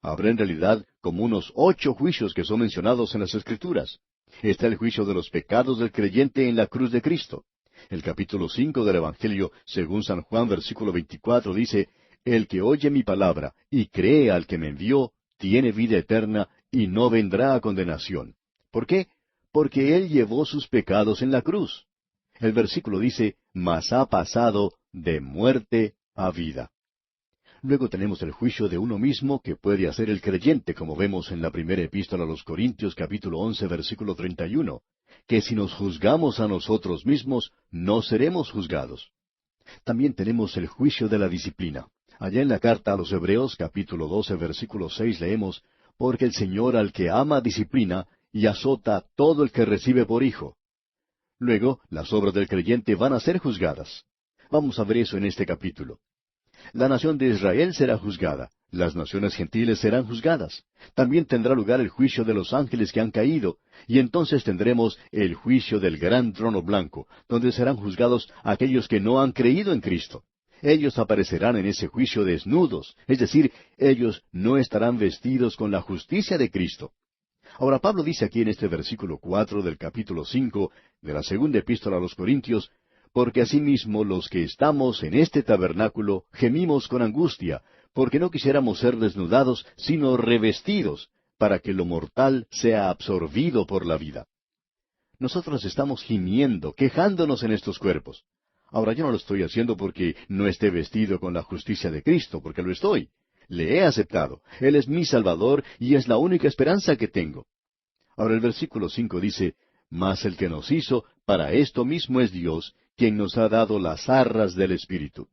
Habrá en realidad como unos 8 juicios que son mencionados en las Escrituras. Está el juicio de los pecados del creyente en la cruz de Cristo. El capítulo 5 del Evangelio, según San Juan, versículo 24, dice, el que oye mi palabra y cree al que me envió, tiene vida eterna y no vendrá a condenación. ¿Por qué? Porque Él llevó sus pecados en la cruz. El versículo dice, mas ha pasado de muerte a vida. Luego tenemos el juicio de uno mismo que puede hacer el creyente, como vemos en la primera epístola a los Corintios, capítulo 11, versículo 31, que si nos juzgamos a nosotros mismos, no seremos juzgados. También tenemos el juicio de la disciplina. Allá en la carta a los Hebreos, capítulo 12, versículo 6, leemos, porque el Señor al que ama disciplina y azota a todo el que recibe por hijo. Luego, las obras del creyente van a ser juzgadas. Vamos a ver eso en este capítulo. La nación de Israel será juzgada, las naciones gentiles serán juzgadas. También tendrá lugar el juicio de los ángeles que han caído, y entonces tendremos el juicio del gran trono blanco, donde serán juzgados aquellos que no han creído en Cristo. Ellos aparecerán en ese juicio desnudos, es decir, ellos no estarán vestidos con la justicia de Cristo. Ahora Pablo dice aquí en este versículo 4 del capítulo 5 de la segunda epístola a los Corintios, porque asimismo los que estamos en este tabernáculo gemimos con angustia, porque no quisiéramos ser desnudados, sino revestidos, para que lo mortal sea absorbido por la vida. Nosotros estamos gimiendo, quejándonos en estos cuerpos. Ahora yo no lo estoy haciendo porque no esté vestido con la justicia de Cristo, porque lo estoy. Le he aceptado. Él es mi Salvador y es la única esperanza que tengo. Ahora el versículo 5 dice, mas el que nos hizo, para esto mismo es Dios, quien nos ha dado las arras del Espíritu.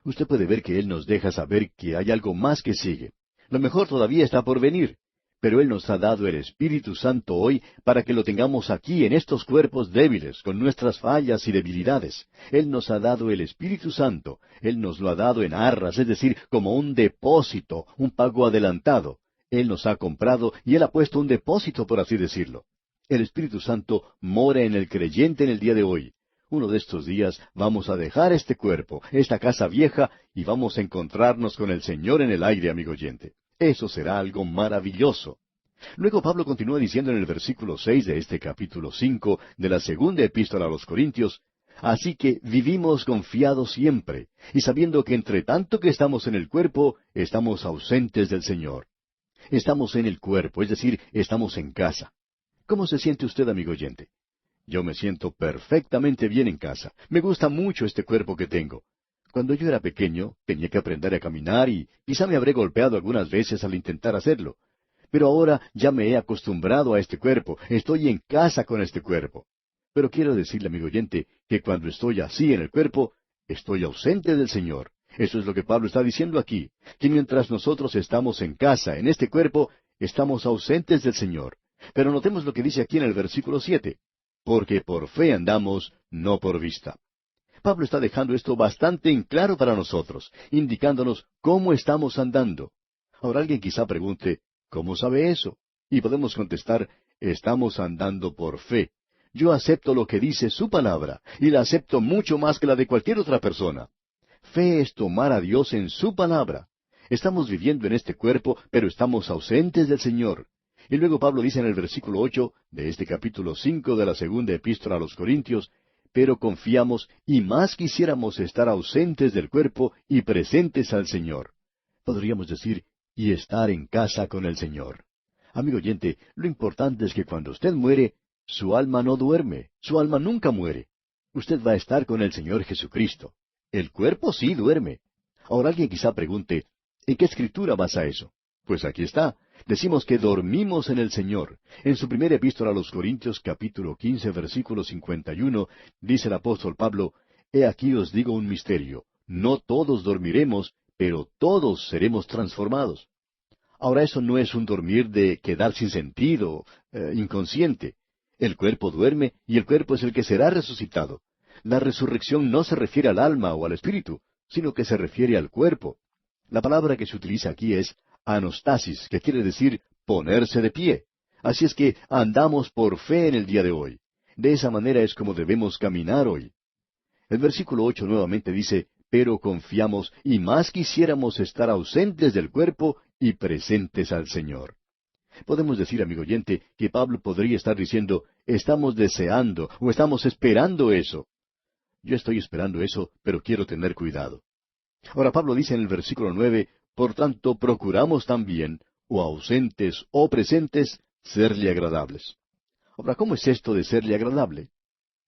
Usted puede ver que Él nos deja saber que hay algo más que sigue. Lo mejor todavía está por venir. Pero Él nos ha dado el Espíritu Santo hoy para que lo tengamos aquí en estos cuerpos débiles, con nuestras fallas y debilidades. Él nos ha dado el Espíritu Santo. Él nos lo ha dado en arras, es decir, como un depósito, un pago adelantado. Él nos ha comprado y Él ha puesto un depósito, por así decirlo. El Espíritu Santo mora en el creyente en el día de hoy. Uno de estos días vamos a dejar este cuerpo, esta casa vieja, y vamos a encontrarnos con el Señor en el aire, amigo oyente. Eso será algo maravilloso. Luego Pablo continúa diciendo en el versículo 6 de este capítulo 5 de la segunda epístola a los Corintios, así que vivimos confiados siempre, y sabiendo que entre tanto que estamos en el cuerpo, estamos ausentes del Señor. Estamos en el cuerpo, es decir, estamos en casa. ¿Cómo se siente usted, amigo oyente? Yo me siento perfectamente bien en casa. Me gusta mucho este cuerpo que tengo. Cuando yo era pequeño, tenía que aprender a caminar y quizá me habré golpeado algunas veces al intentar hacerlo. Pero ahora ya me he acostumbrado a este cuerpo, estoy en casa con este cuerpo. Pero quiero decirle, amigo oyente, que cuando estoy así en el cuerpo, estoy ausente del Señor. Eso es lo que Pablo está diciendo aquí, que mientras nosotros estamos en casa, en este cuerpo, estamos ausentes del Señor. Pero notemos lo que dice aquí en el versículo 7. Porque por fe andamos, no por vista. Pablo está dejando esto bastante en claro para nosotros, indicándonos cómo estamos andando. Ahora alguien quizá pregunte, ¿cómo sabe eso? Y podemos contestar, estamos andando por fe. Yo acepto lo que dice su palabra, y la acepto mucho más que la de cualquier otra persona. Fe es tomar a Dios en su palabra. Estamos viviendo en este cuerpo, pero estamos ausentes del Señor. Y luego Pablo dice en el versículo 8 de este capítulo 5 de la segunda epístola a los Corintios, pero confiamos y más quisiéramos estar ausentes del cuerpo y presentes al Señor. Podríamos decir, y estar en casa con el Señor. Amigo oyente, lo importante es que cuando usted muere, su alma no duerme, su alma nunca muere. Usted va a estar con el Señor Jesucristo. El cuerpo sí duerme. Ahora alguien quizá pregunte, ¿en qué escritura basa eso? Pues aquí está. Decimos que dormimos en el Señor. En su primera epístola a los Corintios, capítulo 15, versículo 51, dice el apóstol Pablo, He aquí os digo un misterio. No todos dormiremos, pero todos seremos transformados. Ahora eso no es un dormir de quedar sin sentido, inconsciente. El cuerpo duerme y el cuerpo es el que será resucitado. La resurrección no se refiere al alma o al espíritu, sino que se refiere al cuerpo. La palabra que se utiliza aquí es anastasis, que quiere decir ponerse de pie. Así es que andamos por fe en el día de hoy. De esa manera es como debemos caminar hoy. El versículo 8 nuevamente dice, pero confiamos y más quisiéramos estar ausentes del cuerpo y presentes al Señor. Podemos decir, amigo oyente, que Pablo podría estar diciendo, estamos deseando o estamos esperando eso. Yo estoy esperando eso, pero quiero tener cuidado. Ahora Pablo dice en el versículo 9, por tanto procuramos también, o ausentes o presentes, serle agradables. Ahora, ¿cómo es esto de serle agradable?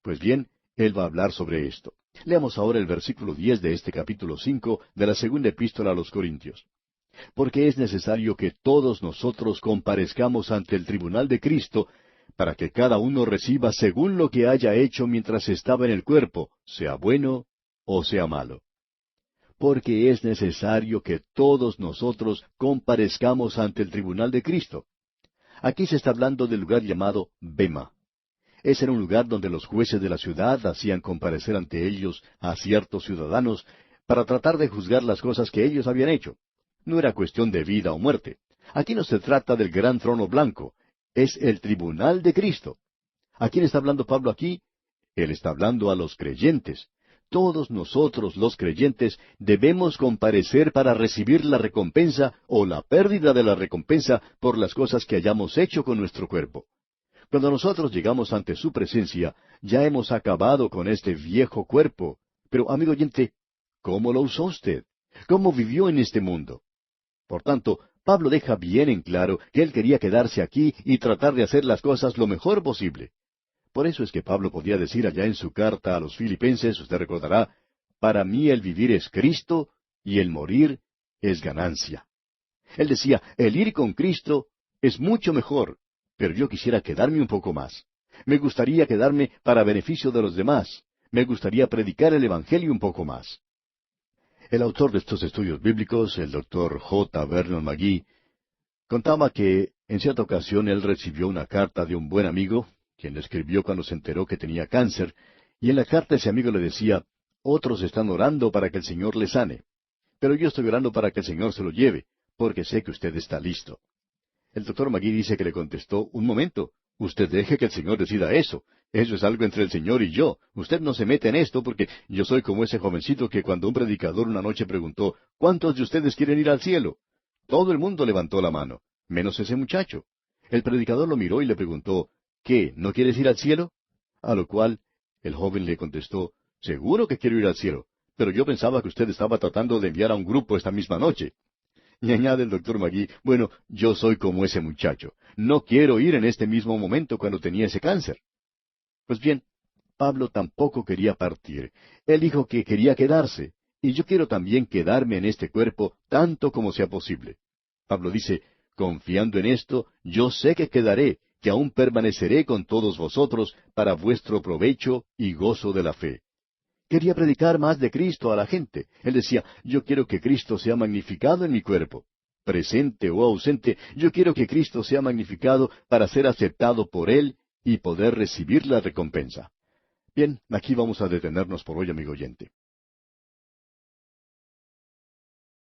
Pues bien, él va a hablar sobre esto. Leamos ahora el versículo 10 de este capítulo 5 de la segunda epístola a los Corintios. Porque es necesario que todos nosotros comparezcamos ante el tribunal de Cristo, para que cada uno reciba según lo que haya hecho mientras estaba en el cuerpo, sea bueno o sea malo. Porque es necesario que todos nosotros comparezcamos ante el tribunal de Cristo. Aquí se está hablando del lugar llamado Bema. Ese era un lugar donde los jueces de la ciudad hacían comparecer ante ellos a ciertos ciudadanos para tratar de juzgar las cosas que ellos habían hecho. No era cuestión de vida o muerte. Aquí no se trata del gran trono blanco. Es el tribunal de Cristo. ¿A quién está hablando Pablo aquí? Él está hablando a los creyentes. Todos nosotros, los creyentes, debemos comparecer para recibir la recompensa o la pérdida de la recompensa por las cosas que hayamos hecho con nuestro cuerpo. Cuando nosotros llegamos ante su presencia, ya hemos acabado con este viejo cuerpo. Pero, amigo oyente, ¿cómo lo usó usted? ¿Cómo vivió en este mundo? Por tanto, Pablo deja bien en claro que él quería quedarse aquí y tratar de hacer las cosas lo mejor posible. Por eso es que Pablo podía decir allá en su carta a los Filipenses, usted recordará, para mí el vivir es Cristo y el morir es ganancia. Él decía, el ir con Cristo es mucho mejor, pero yo quisiera quedarme un poco más. Me gustaría quedarme para beneficio de los demás. Me gustaría predicar el Evangelio un poco más. El autor de estos estudios bíblicos, el doctor J. Vernon McGee, contaba que en cierta ocasión él recibió una carta de un buen amigo, quien le escribió cuando se enteró que tenía cáncer, y en la carta ese amigo le decía, otros están orando para que el Señor le sane, pero yo estoy orando para que el Señor se lo lleve, porque sé que usted está listo. El doctor McGee dice que le contestó, un momento, usted deje que el Señor decida eso. Eso es algo entre el Señor y yo. Usted no se mete en esto porque yo soy como ese jovencito que cuando un predicador una noche preguntó, ¿cuántos de ustedes quieren ir al cielo? Todo el mundo levantó la mano, menos ese muchacho. El predicador lo miró y le preguntó, ¿qué? ¿No quieres ir al cielo? A lo cual el joven le contestó, seguro que quiero ir al cielo, pero yo pensaba que usted estaba tratando de enviar a un grupo esta misma noche. Y añade el doctor McGee, bueno, yo soy como ese muchacho. No quiero ir en este mismo momento cuando tenía ese cáncer. Pues bien, Pablo tampoco quería partir. Él dijo que quería quedarse. Y yo quiero también quedarme en este cuerpo tanto como sea posible. Pablo dice, confiando en esto, yo sé que quedaré, que aún permaneceré con todos vosotros para vuestro provecho y gozo de la fe. Quería predicar más de Cristo a la gente. Él decía, yo quiero que Cristo sea magnificado en mi cuerpo. Presente o ausente, yo quiero que Cristo sea magnificado para ser aceptado por Él y poder recibir la recompensa. Bien, aquí vamos a detenernos por hoy, amigo oyente.